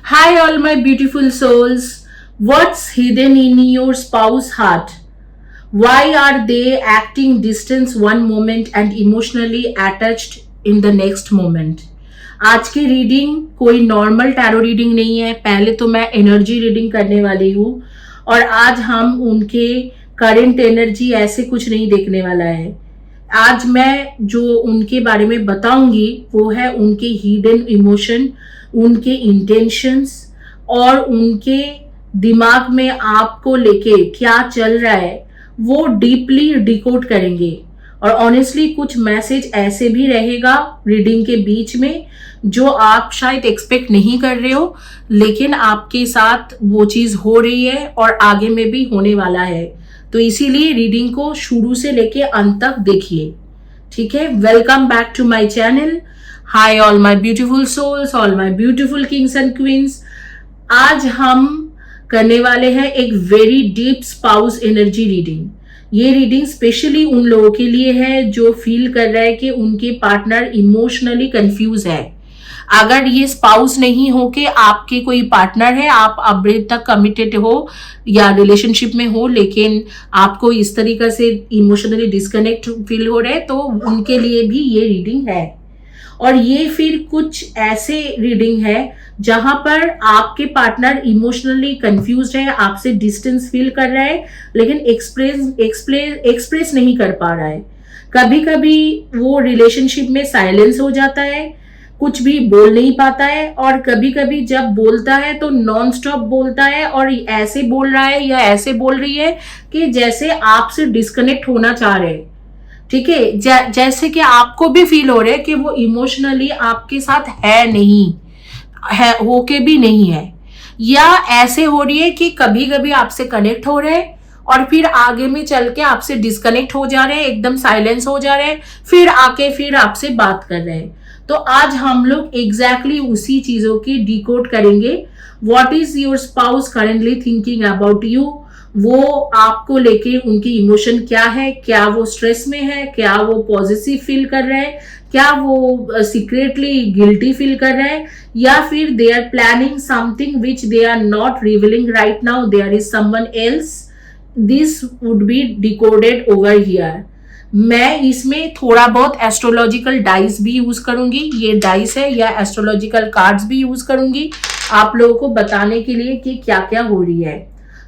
Hi, all my beautiful souls. What's hidden in your spouse's heart? Why are they acting distance one moment and emotionally attached in the next moment? आज की reading कोई normal tarot reading नहीं है। पहले तो मैं energy reading करने वाली हूँ और आज हम उनके करंट एनर्जी ऐसे कुछ नहीं देखने वाला है। आज मैं जो उनके बारे में बताऊंगी वो है उनके हिडन इमोशन, उनके इंटेंशंस और उनके दिमाग में आपको लेके क्या चल रहा है वो डीपली डिकोड करेंगे। और ऑनेस्टली कुछ मैसेज ऐसे भी रहेगा रीडिंग के बीच में जो आप शायद एक्सपेक्ट नहीं कर रहे हो, लेकिन आपके साथ वो चीज हो रही है और आगे में भी होने वाला है। तो इसीलिए रीडिंग को शुरू से लेके अंत तक देखिए। ठीक है, welcome back to my channel. Hi all my beautiful souls, all my beautiful kings and queens. आज हम करने वाले हैं एक very deep spouse energy reading. ये रीडिंग स्पेशली उन लोगों के लिए है जो फील कर रहा है कि उनके पार्टनर इमोशनली कंफ्यूज है। अगर ये स्पाउस नहीं हो के आपके कोई पार्टनर है, आप अभी तक कमिटेड हो या रिलेशनशिप में हो, लेकिन आपको इस तरीके से इमोशनली डिस्कनेक्ट फील हो रहा है, तो उनके लिए भी ये रीडिंग है। और ये फिर कुछ ऐसे रीडिंग है जहां पर आपके पार्टनर इमोशनली कंफ्यूज है, आपसे डिस्टेंस फील कर रहा है, लेकिन एक्सप्रेस नहीं कर पा रहा है। कभी कभी वो रिलेशनशिप में साइलेंस हो जाता है, कुछ भी बोल नहीं पाता है, और कभी कभी जब बोलता है तो नॉन स्टॉप बोलता है और ऐसे बोल रहा है या ऐसे बोल रही है कि जैसे आपसे डिस्कनेक्ट होना चाह रहे हैं। ठीक है, जैसे कि आपको भी फील हो रहा है कि वो इमोशनली आपके साथ है नहीं है, होके भी नहीं है, या ऐसे हो रही है कि कभी कभी आपसे कनेक्ट हो रहे हैं और फिर आगे में चल के आपसे डिस्कनेक्ट हो जा रहे हैं, एकदम साइलेंस हो जा रहे हैं, फिर आके फिर आपसे बात कर रहे हैं। तो आज हम लोग एग्जैक्टली उसी चीजों की डिकोड करेंगे। What is your spouse currently thinking about you? वो आपको लेके उनकी इमोशन क्या है? क्या वो स्ट्रेस में है? क्या वो पॉजिटिव फील कर रहे हैं? क्या वो सीक्रेटली गिल्टी फील कर रहे हैं? या फिर they are planning something which they are not revealing right now, there is someone else. This would be decoded over here. मैं इसमें थोड़ा बहुत एस्ट्रोलॉजिकल डाइस भी यूज करूंगी, ये डाइस है, या एस्ट्रोलॉजिकल कार्ड्स भी यूज करूंगी आप लोगों को बताने के लिए कि क्या क्या हो रही है।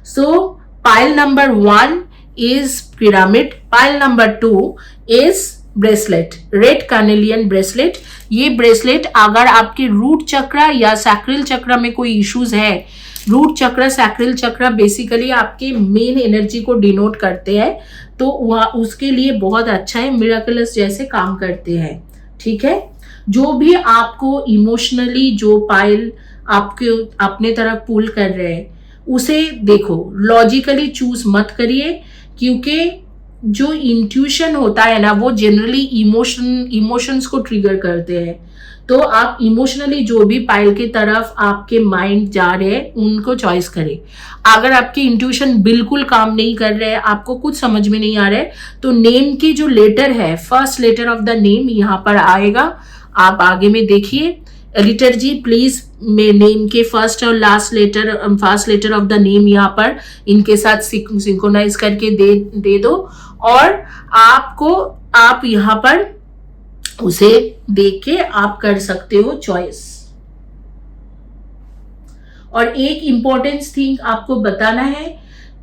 सो pile number 1 is pyramid, pile number 2 is bracelet, red carnelian bracelet. ये ब्रेसलेट अगर आपके रूट चक्र या सैक्रल चक्र में कोई इश्यूज है, रूट चक्र सैक्रल चक्र बेसिकली आपके मेन एनर्जी को डिनोट करते हैं, तो वह उसके लिए बहुत अच्छा है, मिराकलस जैसे काम करते हैं। ठीक है, जो भी आपको इमोशनली जो पाइल आपके अपने तरफ पुल कर रहे हैं उसे देखो, लॉजिकली चूज मत करिए, क्योंकि जो इंट्यूशन होता है ना वो जनरली इमोशंस को ट्रिगर करते हैं। तो आप इमोशनली जो भी पाइल की तरफ आपके माइंड जा रहे हैं उनको चॉइस करें। अगर आपकी इंट्यूशन बिल्कुल काम नहीं कर रहे हैं, आपको कुछ समझ में नहीं आ रहा है, तो नेम की जो लेटर है, first letter of the name यहाँ पर आएगा, आप आगे में देखिए। एडिटर जी प्लीज नेम के फर्स्ट और last letter of the name यहाँ पर इनके साथ सिंक्रोनाइज करके दे दो, और आप यहाँ पर उसे देख के आप कर सकते हो चॉइस। और एक इंपॉर्टेंट थिंग आपको बताना है,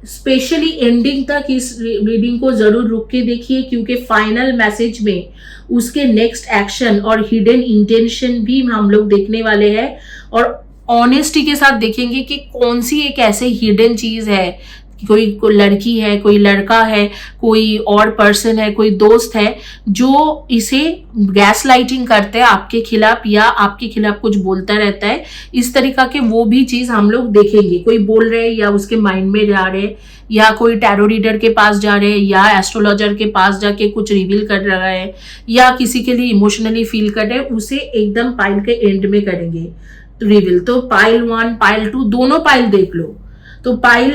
स्पेशली एंडिंग तक इस रीडिंग को जरूर रुक के देखिए, क्योंकि फाइनल मैसेज में उसके नेक्स्ट एक्शन और हिडन इंटेंशन भी हम लोग देखने वाले हैं, और ऑनेस्टी के साथ देखेंगे कि कौन सी एक ऐसे हिडन चीज है, कोई लड़की है, कोई लड़का है, कोई और पर्सन है, कोई दोस्त है जो इसे गैस लाइटिंग करते हैं आपके खिलाफ, या आपके खिलाफ कुछ बोलता रहता है। इस तरीका के वो भी चीज हम लोग देखेंगे। कोई बोल रहे हैं या उसके माइंड में जा रहे हैं, या कोई टैरो रीडर के पास जा रहे हैं, या एस्ट्रोलॉजर के पास जाके कुछ रिवील कर रहा है, या किसी के लिए इमोशनली फील कर रहे हैं, उसे एकदम पाइल के एंड में करेंगे रिवील। तो पाइल 1 पाइल 2 दोनों पाइल देख लो। तो pile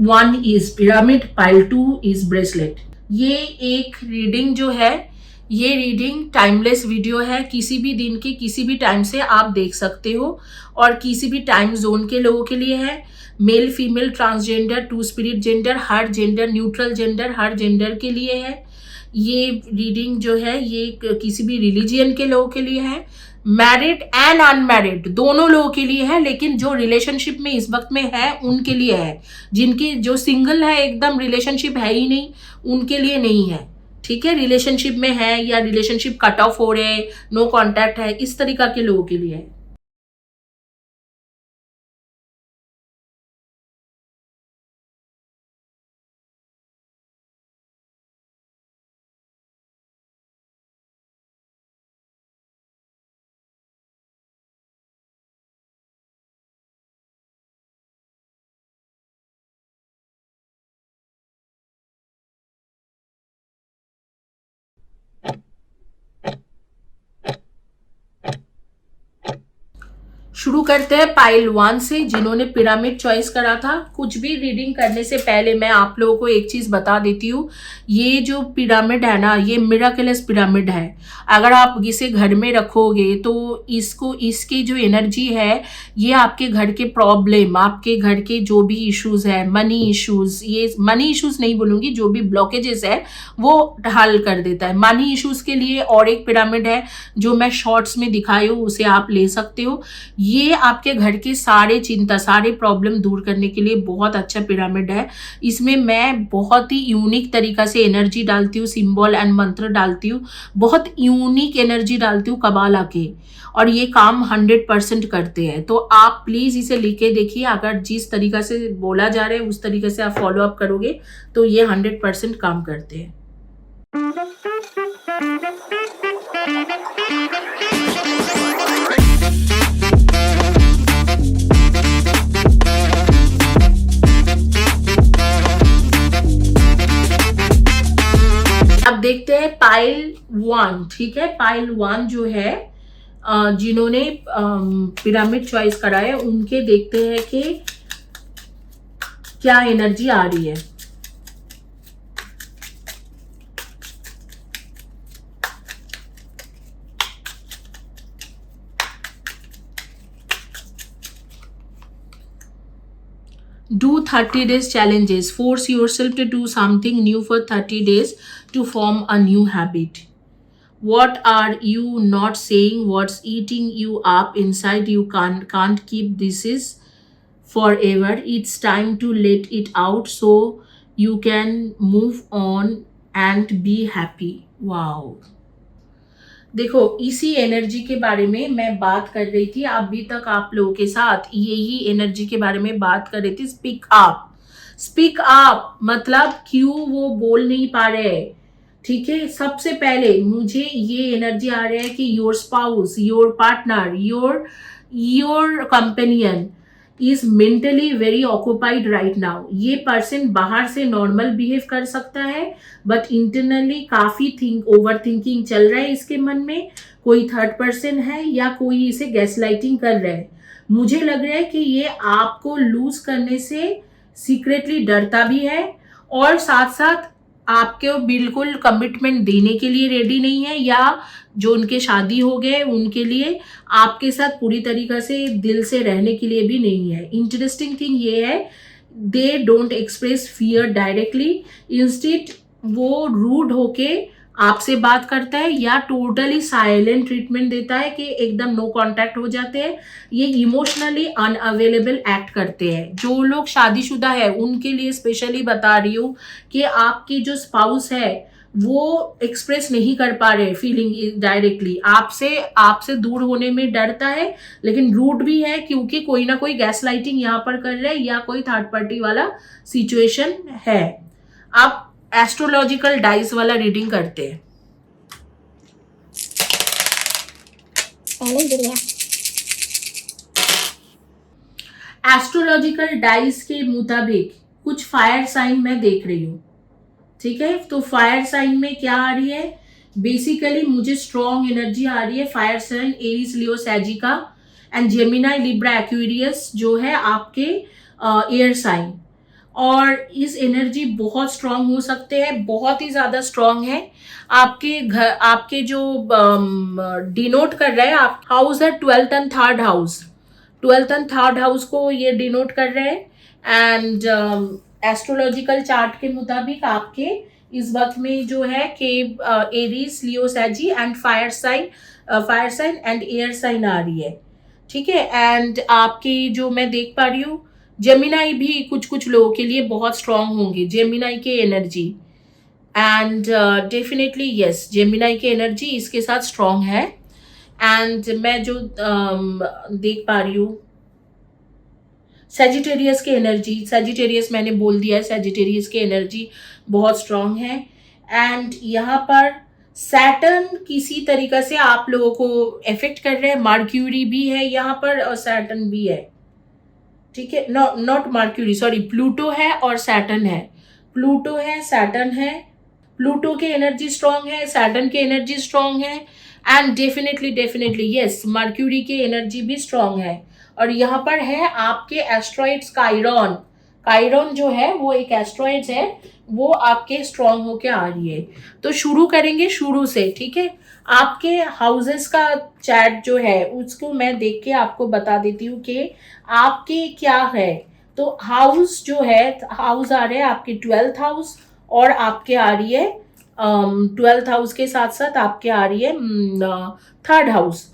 1 is pyramid, pile 2 is bracelet. ये एक रीडिंग जो है ये रीडिंग टाइमलेस वीडियो है, किसी भी दिन के किसी भी टाइम से आप देख सकते हो और किसी भी टाइम जोन के लोगों के लिए है। Male, female, transgender, two spirit gender, हर जेंडर, न्यूट्रल जेंडर, हर जेंडर के लिए है। ये रीडिंग जो है ये किसी भी रिलीजियन के लोगों के लिए है, मैरिड एंड अनमैरिड दोनों लोगों के लिए है, लेकिन जो रिलेशनशिप में इस वक्त में है उनके लिए है। जिनकी जो सिंगल है, एकदम रिलेशनशिप है ही नहीं, उनके लिए नहीं है। ठीक है, रिलेशनशिप में है या रिलेशनशिप कट ऑफ हो रहे, नो कांटेक्ट है, इस तरीका के लोगों के लिए है। शुरू करते हैं पाइल 1 से, जिन्होंने पिरामिड चॉइस करा था। कुछ भी रीडिंग करने से पहले मैं आप लोगों को एक चीज बता देती हूँ, ये जो पिरामिड है ना, ये मिराकलस पिरामिड है। अगर आप इसे घर में रखोगे तो इसको, इसकी जो एनर्जी है, ये आपके घर के प्रॉब्लम, आपके घर के जो भी इश्यूज है, मनी इश्यूज, ये मनी इश्यूज नहीं बोलूंगी, जो भी ब्लॉकेजेस है वो हल कर देता है। मनी इश्यूज के लिए और एक पिरामिड है जो मैं शॉर्ट्स में दिखाई हूँ, उसे आप ले सकते हो। ये आपके घर के सारे चिंता, सारे प्रॉब्लम दूर करने के लिए बहुत अच्छा पिरामिड है। इसमें मैं बहुत ही यूनिक तरीका से एनर्जी डालती हूँ, सिंबल एंड मंत्र डालती हूँ, बहुत यूनिक एनर्जी डालती हूँ कबाला के, और ये काम 100% करते हैं। तो आप प्लीज इसे लिख के देखिए, अगर जिस तरीका से बोला जा रहा है उस तरीके से आप फॉलो अप करोगे तो ये 100% काम करते हैं। अब देखते हैं पाइल 1। ठीक है, पाइल 1 जो है जिन्होंने पिरामिड चॉइस करा है उनके देखते हैं कि क्या एनर्जी आ रही है। Do 30 days challenges. Force yourself to do something new for 30 days to form a new habit. What are you not saying? What's eating you up inside? You can't keep this is forever. It's time to let it out so you can move on and be happy. Wow. देखो, इसी energy के बारे में मैं बात कर रही थी अभी तक आप लोगों के साथ, यही एनर्जी के बारे में बात कर रही थी। स्पीक अप, स्पीक अप मतलब क्यों वो बोल नहीं पा रहे। ठीक है, सबसे पहले मुझे ये एनर्जी आ रहा है कि your spouse, your partner, your companion is mentally very occupied right now. ये पर्सन बाहर से नॉर्मल बिहेव कर सकता है, बट इंटरनली काफी ओवर थिंकिंग चल रहा है इसके मन में। कोई थर्ड पर्सन है या कोई इसे गैसलाइटिंग कर रहा है। मुझे लग रहा है कि ये आपको लूज करने से सीक्रेटली डरता भी है, और साथ साथ आपके बिल्कुल कमिटमेंट देने के लिए रेडी नहीं है, या जो उनके शादी हो गए उनके लिए आपके साथ पूरी तरीका से दिल से रहने के लिए भी नहीं है। इंटरेस्टिंग थिंग ये है, they don't express fear directly, instead वो रूड होके आपसे बात करता है या टोटली साइलेंट ट्रीटमेंट देता है कि एकदम नो कांटेक्ट हो जाते हैं। ये इमोशनली अनअवेलेबल एक्ट करते हैं। जो लोग शादीशुदा है उनके लिए स्पेशली बता रही हूँ कि आपकी जो स्पाउस है वो एक्सप्रेस नहीं कर पा रहे फीलिंग डायरेक्टली, आपसे दूर होने में डरता है, लेकिन रूड भी है क्योंकि कोई ना कोई गैस लाइटिंग यहाँ पर कर रहे हैं या कोई थर्ड पार्टी वाला सिचुएशन है। अब एस्ट्रोलॉजिकल डाइस वाला रीडिंग करते हैं। एस्ट्रोलॉजिकल डाइस के मुताबिक कुछ फायर साइन मैं देख रही हूँ। ठीक है, तो फायर साइन में क्या आ रही है, बेसिकली मुझे स्ट्रॉन्ग एनर्जी आ रही है फायर साइन एरीज, लियो, सैजिका एंड जेमिनाई, लिब्रा, एक्वेरियस जो है आपके एयर साइन। और इस एनर्जी बहुत स्ट्रांग हो सकते हैं, बहुत ही ज़्यादा स्ट्रांग है। आपके घर, आपके जो डिनोट कर रहे हैं, आप हाउस है 12th and 3rd house, 12th and 3rd house को ये डिनोट कर रहे हैं। एंड एस्ट्रोलॉजिकल चार्ट के मुताबिक आपके इस वक्त में जो है कि एरीज, लियो, सैजी and fire sign and air sign आ रही है। ठीक है। एंड आपकी जो मैं देख पा रही हूँ, जेमिनाई भी कुछ कुछ लोगों के लिए बहुत स्ट्रांग होंगे, जेमिनाई के energy. And definitely yes, Gemini की एनर्जी इसके साथ स्ट्रांग है। एंड मैं जो देख पा रही हूँ, सेजिटेरियस की एनर्जी, सेजिटेरियस मैंने बोल दिया है, सेजिटेरियस की एनर्जी बहुत स्ट्रांग है। एंड यहाँ पर सैटर्न किसी तरीका से आप लोगों को इफेक्ट कर रहे हैं, मर्क्यूरी भी है यहाँ पर और सैटर्न भी है। ठीक है, नॉट मर्क्यूरी, सॉरी, प्लूटो है और सैटर्न है, प्लूटो है, सैटर्न है। प्लूटो की एनर्जी स्ट्रांग है, सैटर्न की एनर्जी स्ट्रांग है। And definitely definitely yes, mercury की एनर्जी भी स्ट्रांग है। और यहाँ पर है आपके एस्ट्रॉइड्स काइरॉन, काइरॉन जो है वो एक एस्ट्रॉइड्स है, वो आपके स्ट्रांग होके आ रही है। तो शुरू करेंगे शुरू से, ठीक है। आपके हाउसेस का चैट जो है उसको मैं देख के आपको बता देती हूँ कि आपके क्या है। तो हाउस जो है, हाउस आ रहे हैं आपके 12th हाउस और आपके आ रही है 12th हाउस के साथ साथ आपके आ रही है 3rd हाउस।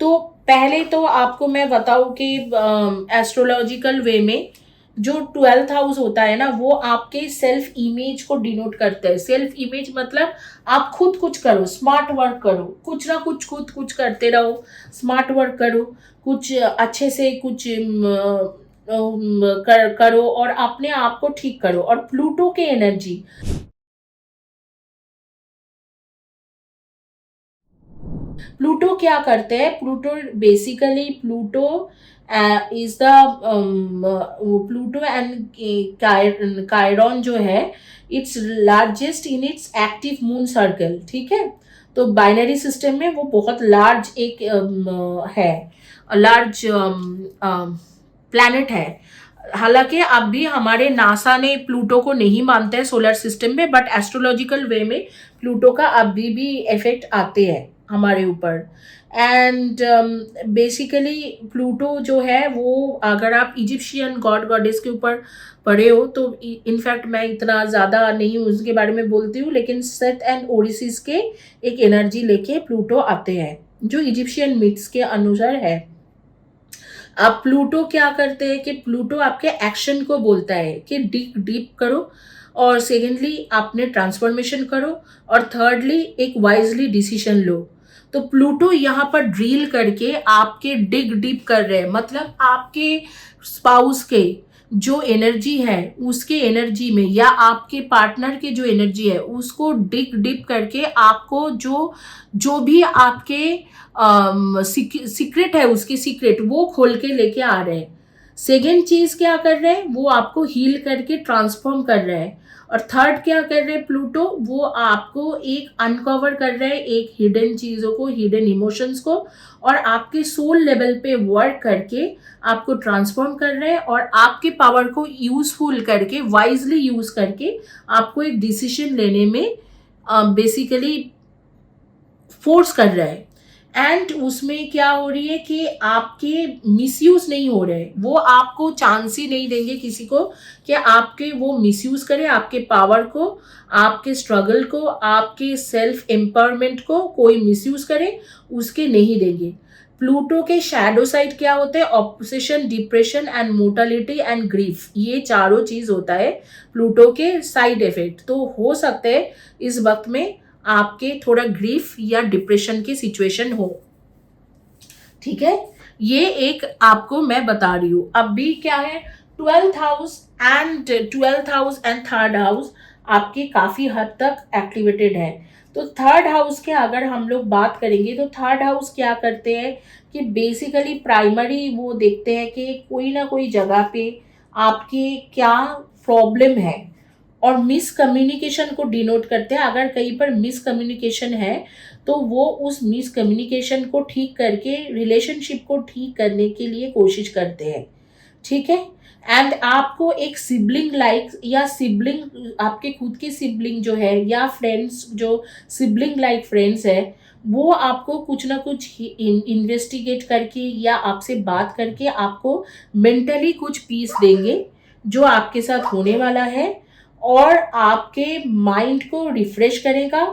तो पहले तो आपको मैं बताऊं कि एस्ट्रोलॉजिकल वे में जो 12th हाउस होता है ना, वो आपके सेल्फ इमेज को डिनोट करता है। सेल्फ इमेज मतलब आप खुद कुछ करो, स्मार्ट वर्क करो, कुछ ना कुछ खुद कुछ करते रहो, स्मार्ट वर्क करो, कुछ अच्छे से कुछ करो और अपने आप को ठीक करो। और प्लूटो के एनर्जी, प्लूटो क्या करते हैं, Pluto basically Pluto is the Pluto and Chiron जो है, it's largest in its active moon circle. ठीक है, तो बाइनरी सिस्टम में वो बहुत लार्ज एक है, लार्ज प्लैनेट है। हालांकि अब भी हमारे नासा ने प्लूटो को नहीं मानते हैं सोलर सिस्टम में, बट एस्ट्रोलॉजिकल वे में प्लूटो का अभी भी इफेक्ट आते हैं हमारे ऊपर। एंड बेसिकली प्लूटो जो है वो, अगर आप इजिप्शियन गॉड गॉडेस के ऊपर पढ़े हो तो इनफैक्ट मैं इतना ज़्यादा नहीं उसके बारे में बोलती हूँ, लेकिन सेथ एंड ओरिसिस के एक एनर्जी लेके प्लूटो आते हैं जो इजिप्शियन मिथ्स के अनुसार है। अब प्लूटो क्या करते हैं कि प्लूटो आपके एक्शन को बोलता है कि डीप डीप करो, और सेकेंडली आपने ट्रांसफॉर्मेशन करो, और थर्डली एक वाइजली डिसीजन लो। तो प्लूटो यहाँ पर ड्रिल करके आपके डिग डीप कर रहे हैं, मतलब आपके स्पाउस के जो एनर्जी है उसके एनर्जी में, या आपके पार्टनर के जो एनर्जी है उसको डिग डीप करके आपको जो जो भी आपके सीक्रेट है, उसकी सीक्रेट वो खोल के लेके आ रहे हैं। सेकेंड चीज क्या कर रहे हैं, वो आपको हील करके ट्रांसफॉर्म कर रहे हैं। और थर्ड क्या कर रहे हैं प्लूटो, वो आपको एक अनकवर कर रहे हैं, एक हिडन चीजों को, हिडन इमोशंस को, और आपके सोल लेवल पे वर्क करके आपको ट्रांसफॉर्म कर रहे हैं, और आपके पावर को यूजफुल करके, वाइजली यूज करके आपको एक डिसीजन लेने में बेसिकली फोर्स कर रहा है। एंड उसमें क्या हो रही है कि आपके मिसयूज नहीं हो रहे, वो आपको चांस ही नहीं देंगे किसी को कि आपके वो मिसयूज करे, आपके पावर को, आपके स्ट्रगल को, आपके सेल्फ एम्पावरमेंट को कोई मिसयूज करे, उसके नहीं देंगे। प्लूटो के शैडो साइड क्या होते हैं, obsession, depression and mortality and grief, ये चारों चीज होता है प्लूटो के साइड इफेक्ट। तो हो सकते हैं इस वक्त में आपके थोड़ा ग्रीफ या डिप्रेशन की सिचुएशन हो। ठीक है, ये एक आपको मैं बता रही हूं। अब भी क्या है, 12th house and 3rd house आपके काफी हद तक एक्टिवेटेड है। तो 3rd हाउस के अगर हम लोग बात करेंगे तो 3rd हाउस क्या करते हैं कि बेसिकली प्राइमरी वो देखते हैं कि कोई ना कोई जगह पे आपके क्या प्रॉब्लम है, और मिस कम्युनिकेशन को डिनोट करते हैं। अगर कहीं पर मिस कम्युनिकेशन है तो वो उस मिस कम्युनिकेशन को ठीक करके रिलेशनशिप को ठीक करने के लिए कोशिश करते हैं। ठीक है। एंड आपको एक सिबलिंग लाइक या सिबलिंग, आपके खुद के सिबलिंग जो है या फ्रेंड्स जो सिबलिंग लाइक फ्रेंड्स है, वो आपको कुछ ना कुछ इन्वेस्टिगेट करके या आपसे बात करके आपको मेंटली कुछ पीस देंगे जो आपके साथ होने वाला है, और आपके माइंड को रिफ्रेश करेगा,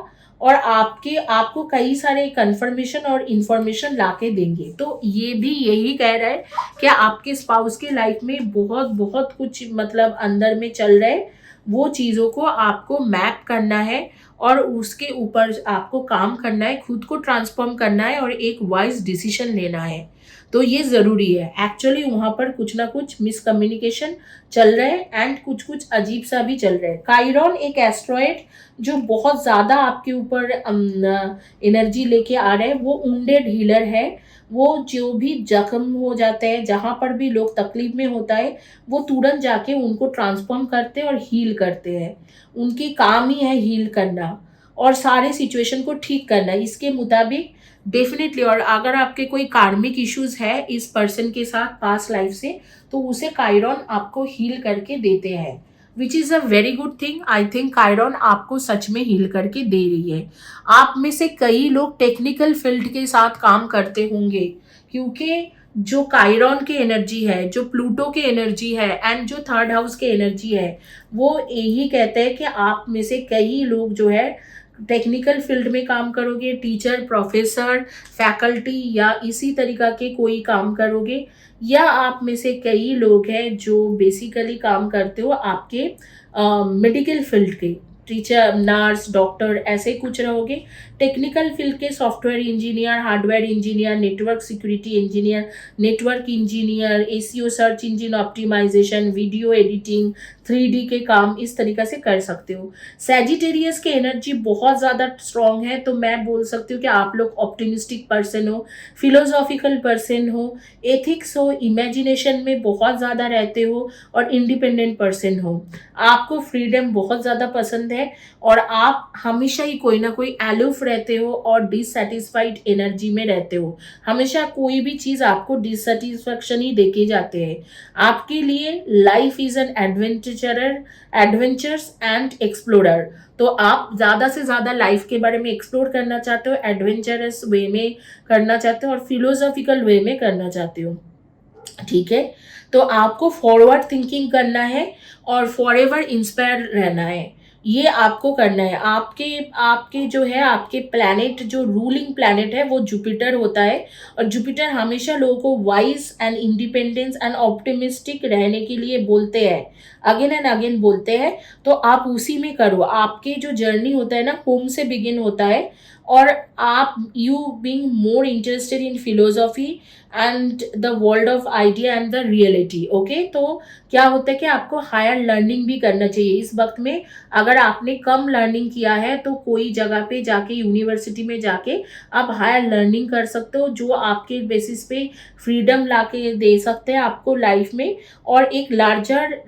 और आपको कई सारे कंफर्मेशन और इंफॉर्मेशन लाके देंगे। तो ये भी यही कह रहा है कि आपके स्पाउस के लाइफ में बहुत बहुत कुछ मतलब अंदर में चल रहा है, वो चीज़ों को आपको मैप करना है और उसके ऊपर आपको काम करना है, खुद को ट्रांसफॉर्म करना है और एक वाइज डिसीजन लेना है। तो ये ज़रूरी है। एक्चुअली वहाँ पर कुछ ना कुछ मिसकम्युनिकेशन चल रहा है एंड कुछ कुछ अजीब सा भी चल रहा है। काइरॉन एक एस्ट्रॉयड जो बहुत ज़्यादा आपके ऊपर एनर्जी लेके आ रहा है, वो वुंडेड हीलर है। वो जो भी जख्म हो जाते हैं, जहाँ पर भी लोग तकलीफ में होता है, वो तुरंत जाके उनको ट्रांसफॉर्म करते हैं और हील करते हैं। उनकी काम ही है हील करना और सारे सिचुएशन को ठीक करना। इसके मुताबिक डेफिनेटली, और अगर आपके कोई कार्मिक इश्यूज है इस पर्सन के साथ पास्ट लाइफ से, तो उसे कायरॉन आपको हील करके देते हैं, which is a very good thing. I think Chiron आपको सच में हील करके दे रही है। आप में से कई लोग टेक्निकल फील्ड के साथ काम करते होंगे, क्योंकि जो कायरॉन की एनर्जी है, जो प्लूटो की एनर्जी है एंड जो थर्ड हाउस की एनर्जी है, वो यही कहते हैं कि आप में से कई लोग जो है टेक्निकल फील्ड में काम करोगे, टीचर, प्रोफेसर, फैकल्टी या इसी तरीका के कोई काम करोगे, या आप में से कई लोग हैं जो बेसिकली काम करते हो आपके मेडिकल फील्ड के, टीचर, नर्स, डॉक्टर, ऐसे कुछ रहोगे। टेक्निकल फील्ड के software engineer, hardware engineer, network security engineer, network engineer, SEO, search engine optimization, video editing, 3D के काम इस तरीका से कर सकते हो। सैजिटेरियस की एनर्जी बहुत ज़्यादा स्ट्रांग है, तो मैं बोल सकती हूँ कि आप लोग ऑप्टिमिस्टिक पर्सन हो, फिलोसॉफिकल पर्सन हो, एथिक्स हो, इमेजिनेशन में बहुत ज़्यादा रहते हो और इंडिपेंडेंट पर्सन हो। आपको फ्रीडम बहुत ज़्यादा पसंद है और आप हमेशा ही कोई ना कोई एलूफ रहते हो और डिससेटिस्फाइड एनर्जी में रहते हो। हमेशा कोई भी चीज़ आपको डिससेटिस्फैक्शन ही देके जाते हैं। आपके लिए life is an adventures and explorer. तो आप ज़्यादा से ज़्यादा लाइफ के बारे में एक्सप्लोर करना चाहते हो, एडवेंचरस वे में करना चाहते हो और फिलोसॉफिकल वे में करना चाहते हो। ठीक है, तो आपको फॉरवर्ड थिंकिंग करना है और फॉरएवर इंस्पायर रहना है। ये आपको करना है। आपके आपके जो है आपके प्लैनेट, जो रूलिंग प्लैनेट है वो जुपिटर होता है, और जुपिटर हमेशा लोगों को wise and independence and optimistic रहने के लिए बोलते हैं, अगेन एंड अगेन बोलते हैं। तो आप उसी में करो। आपके जो जर्नी होता है ना, होम से बिगिन होता है, और आप you being more interested in philosophy and the world of idea and the reality. Okay, तो क्या होता है कि आपको हायर लर्निंग भी करना चाहिए इस वक्त में। अगर आपने कम लर्निंग किया है तो कोई जगह पे जाके, यूनिवर्सिटी में जाके आप हायर लर्निंग कर सकते हो, जो आपके बेसिस पे फ्रीडम लाके दे सकते हैं आपको लाइफ में, और एक लार्जर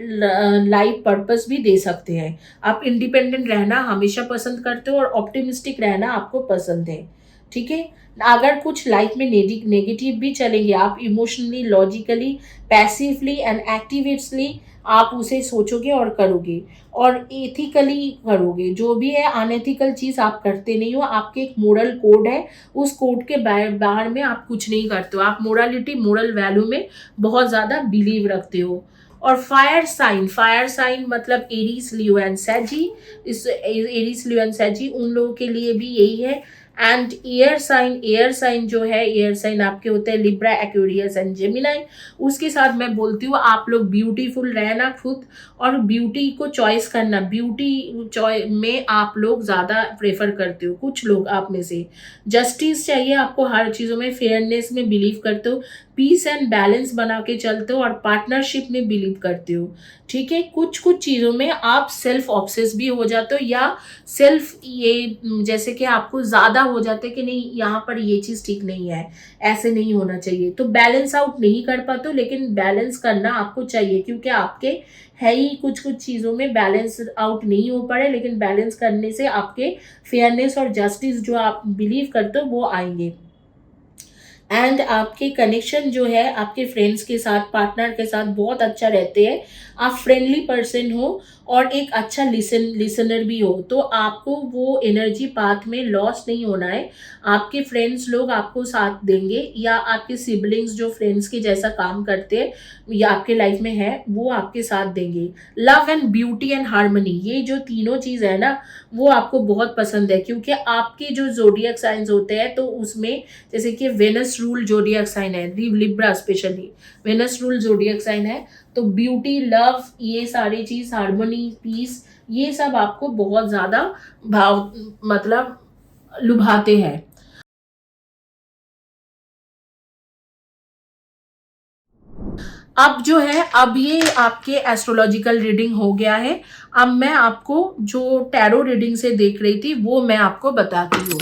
लाइफ पर्पस भी दे सकते हैं। आप इंडिपेंडेंट रहना हमेशा पसंद करते हो और ऑप्टिमिस्टिक रहना आपको पसंद है। ठीक है, अगर कुछ लाइफ में नेगेटिव भी चलेंगे, आप इमोशनली, लॉजिकली, पैसिवली एंड एक्टिवेटली आप उसे सोचोगे और करोगे और एथिकली करोगे। जो भी है अनएथिकल चीज़ आप करते नहीं हो। आपके एक मोरल कोड है, उस कोड के बाहर में आप कुछ नहीं करते हो। आप मोरालिटी, मोरल वैल्यू में बहुत ज़्यादा बिलीव रखते हो। और फायर साइन मतलब एरीज, लियो एंड सैजी। इस एरीज, लियो एंड सैजी उन लोगों के लिए भी यही है। एंड एयर साइन जो है, एयर साइन आपके होते हैं लिब्रा, एक्वेरियस एंड जेमिनाई। उसके साथ मैं बोलती हूँ आप लोग ब्यूटीफुल रहना खुद, और ब्यूटी को चॉइस करना। ब्यूटी में आप लोग ज़्यादा प्रेफर करते हो, कुछ लोग आप में से। जस्टिस चाहिए आपको हर चीज़ों में, फेयरनेस में बिलीव करते हो, पीस एंड बैलेंस बना के चलते हो और पार्टनरशिप में बिलीव करते हो। ठीक है, कुछ कुछ चीज़ों में आप सेल्फ ऑब्सेस भी हो जाते हो, या सेल्फ ये जैसे कि आपको ज़्यादा हो जाते हैं कि नहीं यहाँ पर ये चीज़ ठीक नहीं है, ऐसे नहीं होना चाहिए, तो बैलेंस आउट नहीं कर पाते हो। लेकिन बैलेंस करना आपको चाहिए, क्योंकि आपके है ही कुछ कुछ चीज़ों में बैलेंस आउट नहीं हो पा रहे, लेकिन बैलेंस करने से आपके फेयरनेस और जस्टिस जो आप बिलीव करते हो वो आएंगे। एंड आपके कनेक्शन जो है आपके फ्रेंड्स के साथ, पार्टनर के साथ बहुत अच्छा रहते हैं। आप फ्रेंडली पर्सन हो और एक अच्छा लिसनर भी हो, तो आपको वो एनर्जी पाथ में लॉस नहीं होना है। आपके फ्रेंड्स लोग आपको साथ देंगे, या आपके सिबलिंग्स जो फ्रेंड्स के जैसा काम करते हैं या आपके लाइफ में है, वो आपके साथ देंगे। Love and beauty and harmony, ये जो तीनों चीज़ है ना, वो आपको बहुत पसंद है, क्योंकि आपके जो जोडियक साइंस होते हैं तो उसमें, जैसे कि वेनस रूल जोडियक साइन है, Libra specially Venus rule zodiac sign है, तो ब्यूटी, लव, ये सारी चीज, हार्मनी, पीस, ये सब आपको बहुत ज्यादा भाव मतलब लुभाते हैं। अब जो है, अब ये आपके एस्ट्रोलॉजिकल रीडिंग हो गया है। अब मैं आपको जो टैरो रीडिंग से देख रही थी वो मैं आपको बताती हूँ।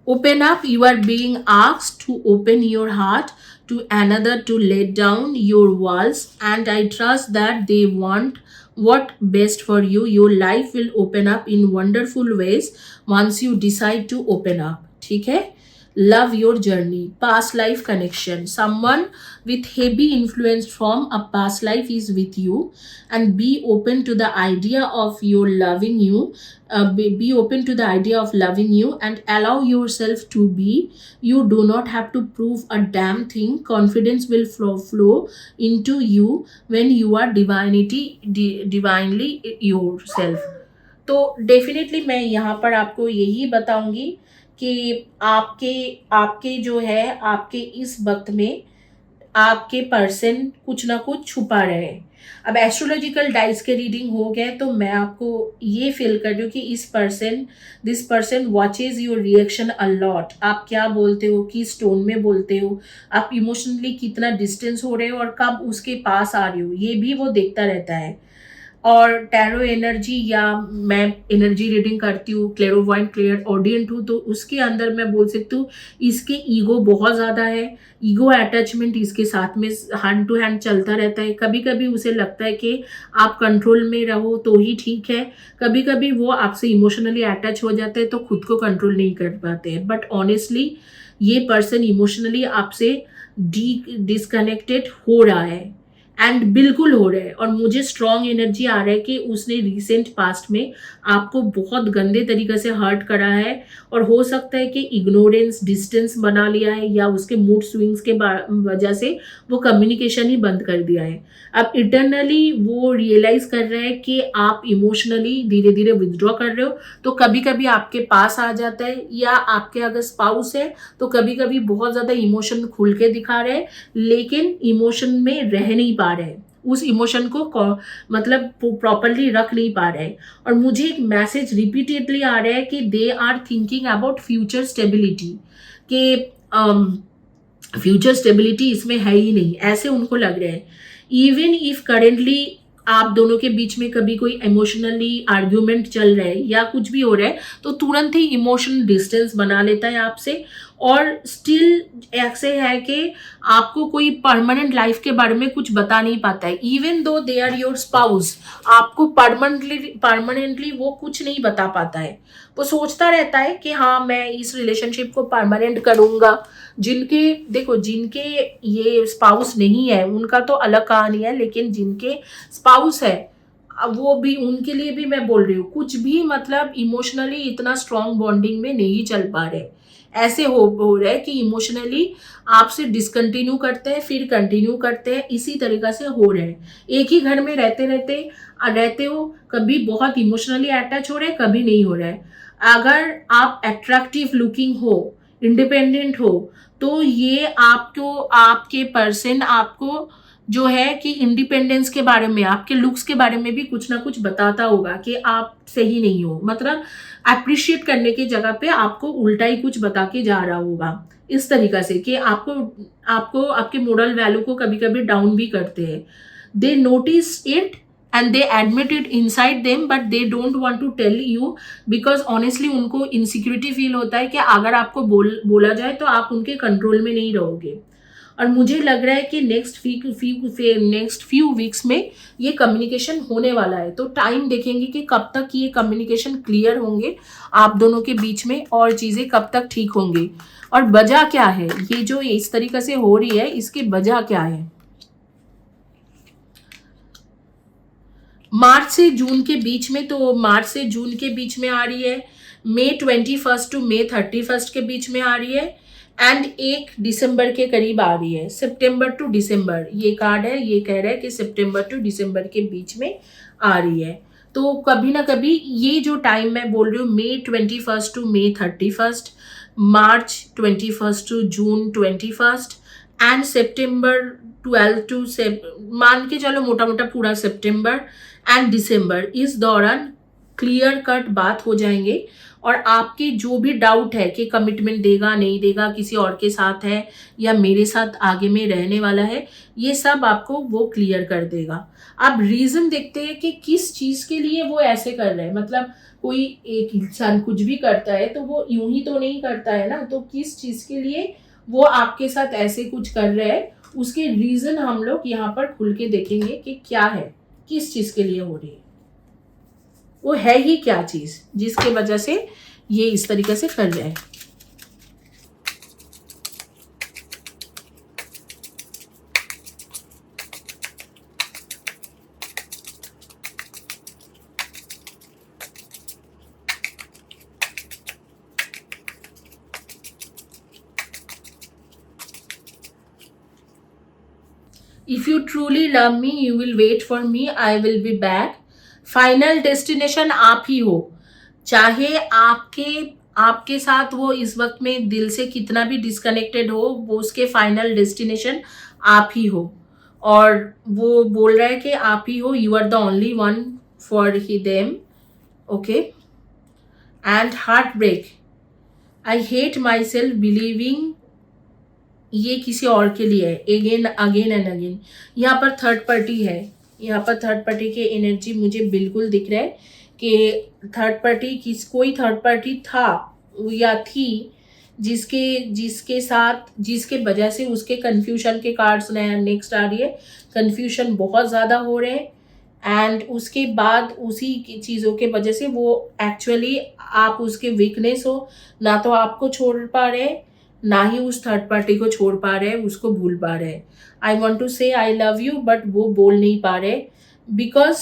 Open up, you are being asked to open your heart to another, to let down your walls, and I trust that they want what best for you. Your life will open up in wonderful ways once you decide to open up. ठीक है? Love your journey. Past life connection. Someone with heavy influence from a past life is with you, and be open to the idea of your loving you. Be open to the idea of loving you and allow yourself to be. You do not have to prove a damn thing. Confidence will flow into you when you are divinely yourself. तो definitely मैं यहाँ पर आपको यही बताऊंगी कि आपके आपके जो है, आपके इस वक्त में आपके पर्सन कुछ ना कुछ छुपा रहे हैं। अब एस्ट्रोलॉजिकल डाइस के रीडिंग हो गए, तो मैं आपको ये फील कर रही हूँ कि this person watches your reaction a lot. आप क्या बोलते हो, किस टोन में बोलते हो, आप इमोशनली कितना डिस्टेंस हो रहे हो और कब उसके पास आ रहे हो, ये भी वो देखता रहता है। और टैरो एनर्जी, या मैं एनर्जी रीडिंग करती हूँ, क्लेरोवॉइंट, क्लियर ऑडियंट हूँ, तो उसके अंदर मैं बोल सकती हूँ इसके ईगो बहुत ज़्यादा है। ईगो अटैचमेंट इसके साथ में हैंड टू हैंड चलता रहता है। कभी कभी उसे लगता है कि आप कंट्रोल में रहो तो ही ठीक है, कभी कभी वो आपसे इमोशनली अटैच हो जाते हैं तो खुद को कंट्रोल नहीं कर पाते हैं। बट ऑनेस्टली ये पर्सन इमोशनली आपसे डिसकनेक्टेड हो रहा है, एंड बिल्कुल हो रहा है। और मुझे स्ट्रॉन्ग एनर्जी आ रहा है कि उसने रिसेंट पास्ट में आपको बहुत गंदे तरीके से हर्ट करा है, और हो सकता है कि इग्नोरेंस, डिस्टेंस बना लिया है, या उसके मूड स्विंग्स के वजह से वो कम्युनिकेशन ही बंद कर दिया है। अब इंटरनली वो रियलाइज कर रहा है कि आप इमोशनली धीरे धीरे विथड्रॉ कर रहे हो, तो कभी कभी आपके पास आ जाता है, या आपके अगर स्पाउस है तो कभी कभी बहुत ज़्यादा इमोशन खुल के दिखा रहे हैं, लेकिन इमोशन में रह नहीं पा रहे हैं, उस इमोशन को मतलब प्रॉपरली रख नहीं पा रहे हैं। और मुझे एक मैसेज रिपीटेडली आ रहा है कि they are thinking about future stability, कि फ्यूचर स्टेबिलिटी इसमें है ही नहीं, ऐसे उनको लग रहा है। इवन इफ करेंटली आप दोनों के बीच में कभी कोई इमोशनली आर्ग्यूमेंट चल रहा है या कुछ भी हो रहा है, तो तुरंत ही इमोशनल डिस्टेंस बना लेता है आपसे, और स्टिल ऐसे है कि आपको कोई परमानेंट लाइफ के बारे में कुछ बता नहीं पाता है। Even though they are your spouse, आपको परमानेंटली वो कुछ नहीं बता पाता है। वो सोचता रहता है कि हाँ मैं इस रिलेशनशिप को परमानेंट करूँगा। जिनके ये स्पाउस नहीं है उनका तो अलग कहानी है, लेकिन जिनके स्पाउस है वो भी, उनके लिए भी मैं बोल रही हूँ, कुछ भी मतलब इमोशनली इतना स्ट्रॉन्ग बॉन्डिंग में नहीं चल पा रहे। ऐसे हो रहा है कि इमोशनली आपसे डिसकंटिन्यू करते हैं, फिर कंटिन्यू करते हैं, इसी तरीका से हो रहे हैं। एक ही घर में रहते हो, कभी बहुत इमोशनली अटैच हो रहे हैं, कभी नहीं हो रहा है। अगर आप अट्रैक्टिव लुकिंग हो, इंडिपेंडेंट हो, तो ये आपको, आपके पर्सन आपको जो है कि इंडिपेंडेंस के बारे में, आपके लुक्स के बारे में भी कुछ ना कुछ बताता होगा कि आप सही नहीं हो, मतलब अप्रिशिएट करने की जगह पे आपको उल्टा ही कुछ बता के जा रहा होगा, इस तरीका से कि आपको आपको आपके मोरल वैल्यू को कभी कभी डाउन भी करते हैं। They notice it and they admit it inside them, but they don't want to tell you, because honestly उनको इनसिक्योरिटी फील होता है कि अगर आपको बोला जाए तो आप उनके कंट्रोल में नहीं रहोगे। और मुझे लग रहा है कि नेक्स्ट फ्यू वीक्स में ये कम्युनिकेशन होने वाला है। तो टाइम देखेंगे कि कब तक ये कम्युनिकेशन क्लियर होंगे आप दोनों के बीच में और चीज़ें कब तक ठीक होंगी और वजह क्या है, ये जो इस तरीके से हो रही है इसकी वजह क्या है। मार्च से जून के बीच में, तो मार्च से जून के बीच में आ रही है, मई 21 टू मई 31 के बीच में आ रही है, एंड 1 दिसंबर के करीब आ रही है। सितंबर टू दिसंबर ये कार्ड है, ये कह रहा है कि सितंबर टू दिसंबर के बीच में आ रही है। तो कभी ना कभी ये जो टाइम मैं बोल रही हूँ, May 21 to May 31, March 21 to June 21 and September 12 to मान के चलो मोटा मोटा पूरा सितंबर एंड दिसंबर, इस दौरान क्लियर कट बात हो जाएंगे और आपके जो भी डाउट है कि कमिटमेंट देगा नहीं देगा, किसी और के साथ है या मेरे साथ आगे में रहने वाला है, ये सब आपको वो क्लियर कर देगा। आप रीजन देखते हैं कि किस चीज के लिए वो ऐसे कर रहे हैं। मतलब कोई एक इंसान कुछ भी करता है तो वो यूं ही तो नहीं करता है ना, तो किस चीज के लिए वो आपके साथ ऐसे कुछ कर रहे हैं, उसके रीजन हम लोग यहाँ पर खुल के देखेंगे कि क्या है, किस चीज के लिए हो रही है, वो है ही क्या चीज जिसके वजह से ये इस तरीके से कर रहे हैं। If you truly love me, you will wait for me, I will be back. Final destination आप ही हो, चाहे आपके साथ वो इस वक्त में दिल से कितना भी डिस्कनेक्टेड हो, वो उसके फाइनल डेस्टिनेशन आप ही हो। और वो बोल रहा है कि आप ही हो, you are the only one for he them, okay. And heart break, I hate myself believing, ये किसी और के लिए है, अगेन एंड अगेन। यहाँ पर थर्ड पार्टी है, यहाँ पर थर्ड पार्टी के एनर्जी मुझे बिल्कुल दिख रहा है कि थर्ड पार्टी कोई थर्ड पार्टी था या थी जिसके साथ, जिसके वजह से उसके कन्फ्यूजन के कार्ड्स नेक्स्ट आ रही है। कन्फ्यूजन बहुत ज़्यादा हो रहे हैं एंड उसके बाद उसी चीज़ों के वजह से वो एक्चुअली आप उसके वीकनेस हो, ना तो आपको छोड़ पा रहे हैं ना ही उस थर्ड पार्टी को छोड़ पा रहे हैं, उसको भूल पा रहे हैं। आई वॉन्ट टू से आई लव यू, बट वो बोल नहीं पा रहे बिकॉज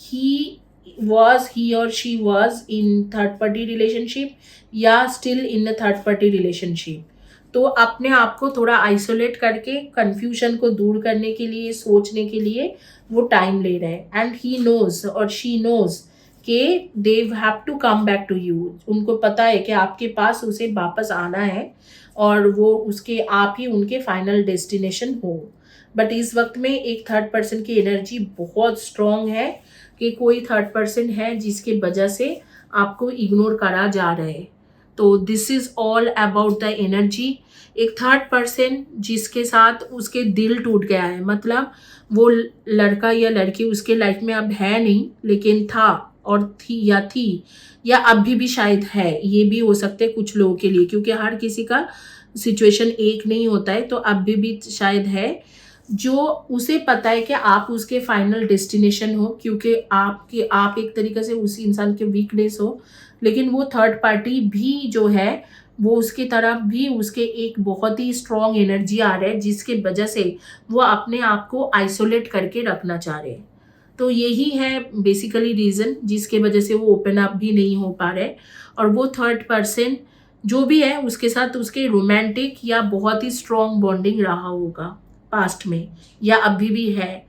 ही और she was in third party relationship या still in a third party relationship. तो अपने आप को थोड़ा आइसोलेट करके कन्फ्यूजन को दूर करने के लिए, सोचने के लिए वो टाइम ले रहे हैं। एंड ही नोज और शी नोज कि they have to come back to you. उनको पता है कि आपके पास उसे वापस आना है और वो उसके आप ही उनके फाइनल डेस्टिनेशन हो। बट इस वक्त में एक थर्ड पर्सन की एनर्जी बहुत स्ट्रॉन्ग है कि कोई थर्ड पर्सन है जिसके वजह से आपको इग्नोर करा जा रहा है। तो this is all about the energy. एक थर्ड पर्सन जिसके साथ उसके दिल टूट गया है, मतलब वो लड़का या लड़की उसके लाइफ में अब है नहीं, लेकिन था और थी या अभी भी शायद है, ये भी हो सकते हैं कुछ लोगों के लिए, क्योंकि हर किसी का सिचुएशन एक नहीं होता है। तो अभी भी शायद है जो उसे पता है कि आप उसके फाइनल डेस्टिनेशन हो, क्योंकि आप एक तरीके से उसी इंसान के वीकनेस हो, लेकिन वो थर्ड पार्टी भी जो है वो उसकी तरफ भी उसके एक बहुत ही स्ट्रॉन्ग एनर्जी आ रहा है जिसके वजह से वो अपने आप को आइसोलेट करके रखना चाह रहे हैं। तो यही है बेसिकली रीज़न जिसके वजह से वो ओपन अप भी नहीं हो पा रहे। और वो थर्ड पर्सन जो भी है उसके साथ उसके रोमांटिक या बहुत ही स्ट्रॉन्ग बॉन्डिंग रहा होगा पास्ट में या अभी भी है,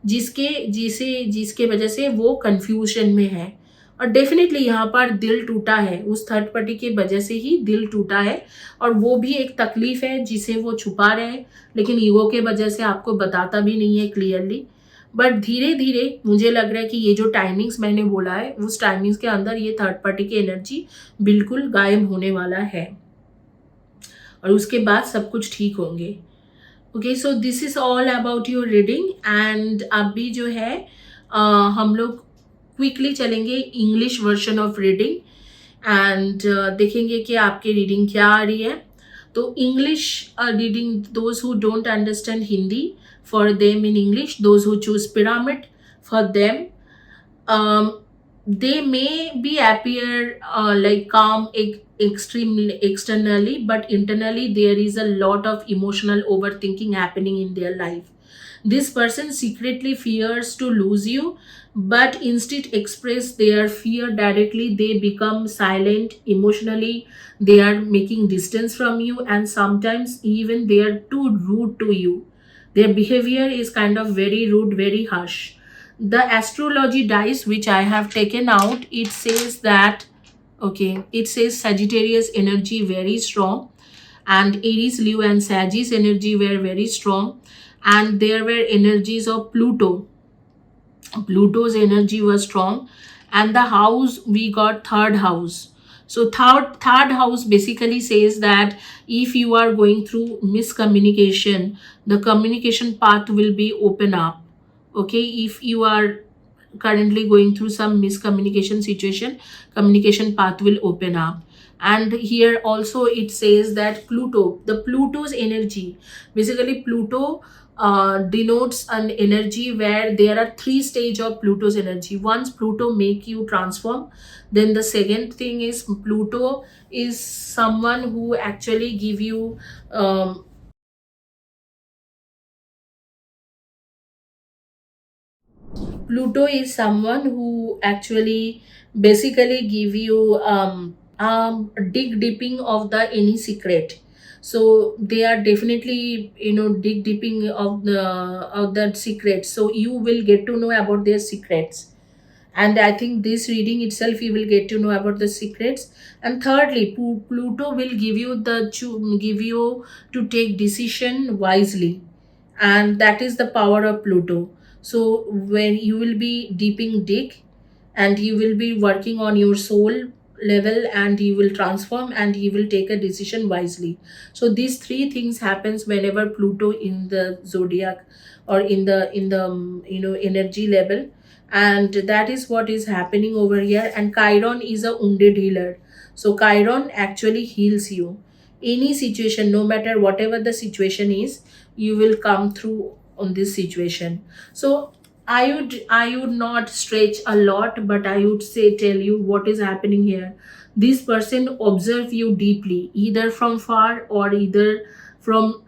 जिसके वजह से वो कंफ्यूजन में है। और डेफिनेटली यहाँ पर दिल टूटा है, उस थर्ड पार्टी की वजह से ही दिल टूटा है और वो भी एक तकलीफ है जिसे वो छुपा रहे हैं, लेकिन ईगो के वजह से आपको बताता भी नहीं है क्लियरली। बट धीरे धीरे मुझे लग रहा है कि ये जो टाइमिंग्स मैंने बोला है उस टाइमिंग्स के अंदर ये थर्ड पार्टी की एनर्जी बिल्कुल गायब होने वाला है और उसके बाद सब कुछ ठीक होंगे। Okay, so this is all about your reading. And अभी जो है हम लोग क्विकली चलेंगे English version of reading and देखेंगे कि आपकी रीडिंग क्या आ रही है। So English reading, those who don't understand Hindi, for them in English, those who choose pyramid, for them, um, they may be appear like calm extremely externally, but internally there is a lot of emotional overthinking happening in their life. This person secretly fears to lose you, but instead express their fear directly. They become silent emotionally, they are making distance from you, and sometimes even they are too rude to you. Their behavior is kind of very rude, very harsh. The astrology dice which I have taken out, it says that, okay, it says Sagittarius energy very strong, and Aries, Leo, and Sagittarius energy were very strong, and there were energies of Pluto. Pluto's energy was strong, and the house we got third house. So third house basically says that if you are going through miscommunication, the communication path will be open up. Okay, if you are currently going through some miscommunication situation, communication path will open up. And here also it says that Pluto, the Pluto's energy, basically Pluto denotes an energy where there are three stage of Pluto's energy. Once Pluto make you transform, then the second thing is Pluto is someone who actually give you Pluto is someone who actually basically give you dig dipping of the any secret. So they are definitely, dig dipping of that secret. So you will get to know about their secrets. And I think this reading itself you will get to know about the secrets. And thirdly, Pluto will give you give you to take decision wisely, and that is the power of Pluto. So when you will be deeping dig, and you will be working on your soul level, and you will transform, and you will take a decision wisely. So these three things happens whenever Pluto in the zodiac, or in the energy level. And that is what is happening over here. And Chiron is a wounded healer. So Chiron actually heals you. Any situation, no matter whatever the situation is, you will come through on this situation. So I would not stretch a lot, but I would say tell you what is happening here. This person observe you deeply, either from far or either from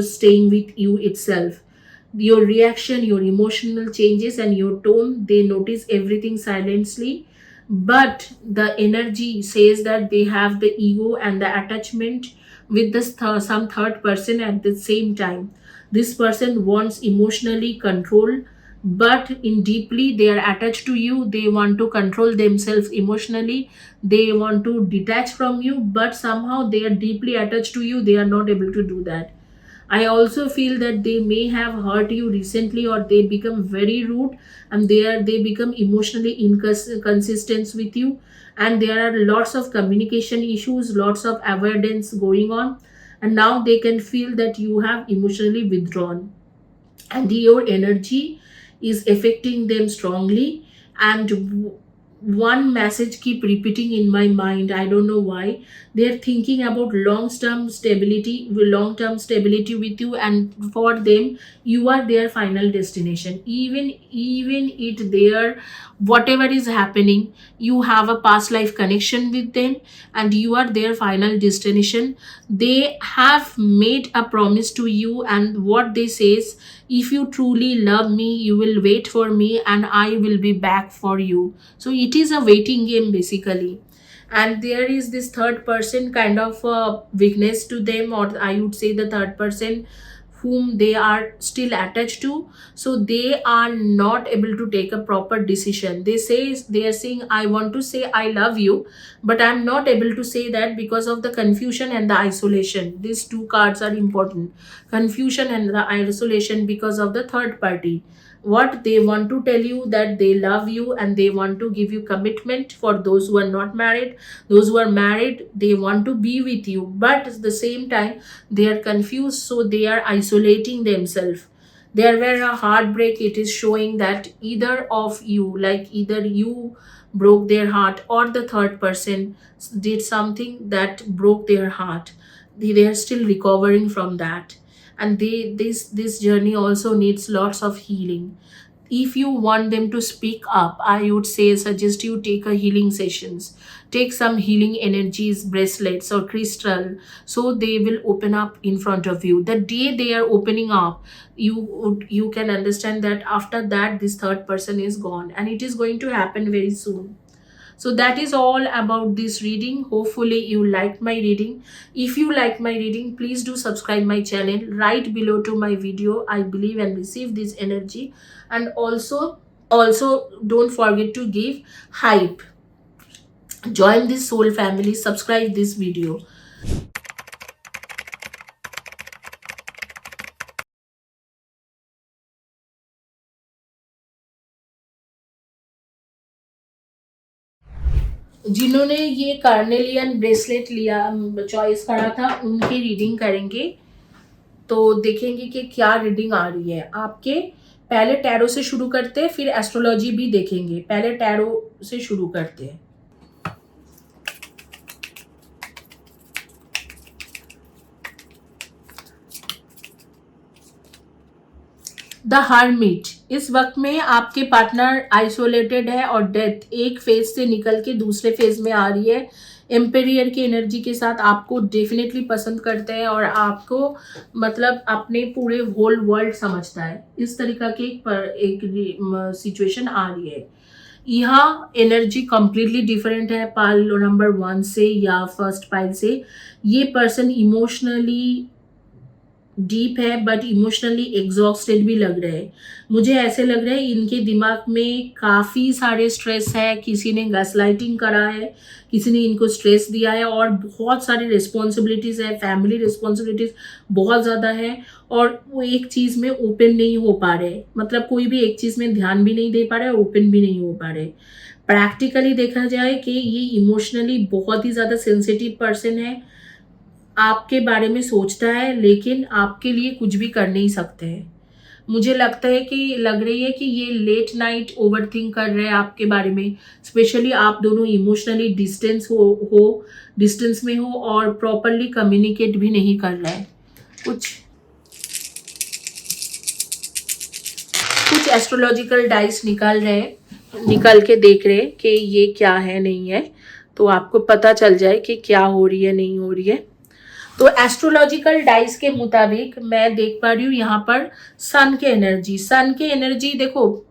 staying with you itself. Your reaction, your emotional changes, and your tone, they notice everything silently. But the energy says that they have the ego and the attachment with this some third person at the same time. This person wants emotionally control, but in deeply they are attached to you. They want to control themselves emotionally, they want to detach from you, but somehow they are deeply attached to you, they are not able to do that. I also feel that they may have hurt you recently, or they become very rude, and they become emotionally inconsistent with you, and there are lots of communication issues, lots of avoidance going on, and now they can feel that you have emotionally withdrawn, and your energy is affecting them strongly. And one message keep repeating in my mind, I don't know why. They're thinking about long term stability with you, and for them you are their final destination. Even it their whatever is happening, you have a past life connection with them, and you are their final destination. They have made a promise to you, and what they says, if you truly love me, you will wait for me, and I will be back for you. So it is a waiting game basically. And there is this third person kind of weakness to them, or I would say the third person whom they are still attached to. So they are not able to take a proper decision. They are saying, I want to say I love you, but I'm not able to say that because of the confusion and the isolation. These two cards are important: confusion and the isolation, because of the third party. What they want to tell you that they love you, and they want to give you commitment. For those who are not married, those who are married, they want to be with you, but at the same time they are confused, so they are isolating themselves. There were a heartbreak, it is showing that either of you, like either you broke their heart, or the third person did something that broke their heart. they are still recovering from that, and this journey also needs lots of healing. If you want them to speak up, I would say suggest you take a healing sessions, take some healing energies, bracelets or crystal, so they will open up in front of you. The day they are opening up, you can understand that after that this third person is gone, and it is going to happen very soon. So that is all about this reading. Hopefully you liked my reading. If you like my reading, please do subscribe my channel right below to my video. I believe and receive this energy. And also don't forget to give hype. Join this soul family, subscribe this video. जिन्होंने ये carnelian bracelet लिया, choice करा था, उनकी reading करेंगे। तो देखेंगे कि क्या रीडिंग आ रही है आपके। पहले टैरो से शुरू करते हैं, फिर एस्ट्रोलॉजी भी देखेंगे। पहले टैरो से शुरू करते हैं। द हर्मिट, इस वक्त में आपके पार्टनर आइसोलेटेड है और डेथ एक फेज से निकल के दूसरे फेज में आ रही है। एम्पेरियर की एनर्जी के साथ आपको डेफिनेटली पसंद करते हैं और आपको मतलब अपने पूरे होल वर्ल्ड समझता है। इस तरीका की एक सिचुएशन आ रही है। यहाँ एनर्जी कंप्लीटली डिफरेंट है पाइल नंबर 1 से या फर्स्ट पाइल से। ये पर्सन इमोशनली डीप है बट इमोशनली एग्जॉस्टेड भी लग रहे हैं। मुझे ऐसे लग रहा है इनके दिमाग में काफ़ी सारे स्ट्रेस है, किसी ने गैसलाइटिंग करा है, किसी ने इनको स्ट्रेस दिया है और बहुत सारी रिस्पॉन्सिबिलिटीज़ है, फैमिली रिस्पॉन्सिबिलिटीज़ बहुत ज़्यादा है और वो एक चीज़ में ओपन नहीं हो पा रहे। मतलब कोई भी एक चीज़ में ध्यान भी नहीं दे पा रहे, ओपन भी नहीं हो पा रहे। प्रैक्टिकली देखा जाए कि ये इमोशनली बहुत ही ज़्यादा सेंसिटिव पर्सन है, आपके बारे में सोचता है लेकिन आपके लिए कुछ भी कर नहीं सकते हैं। मुझे लगता है कि लग रही है कि ये लेट नाइट ओवरथिंक कर रहे हैं आपके बारे में। स्पेशली आप दोनों इमोशनली डिस्टेंस में हो और प्रॉपरली कम्युनिकेट भी नहीं कर रहे हैं। कुछ एस्ट्रोलॉजिकल डाइस निकाल के देख रहे हैं कि ये क्या है नहीं है, तो आपको पता चल जाए कि क्या हो रही है नहीं हो रही है। तो एस्ट्रोलॉजिकल डाइस के मुताबिक मैं देख पा रही हूँ यहाँ पर सन के एनर्जी देखो,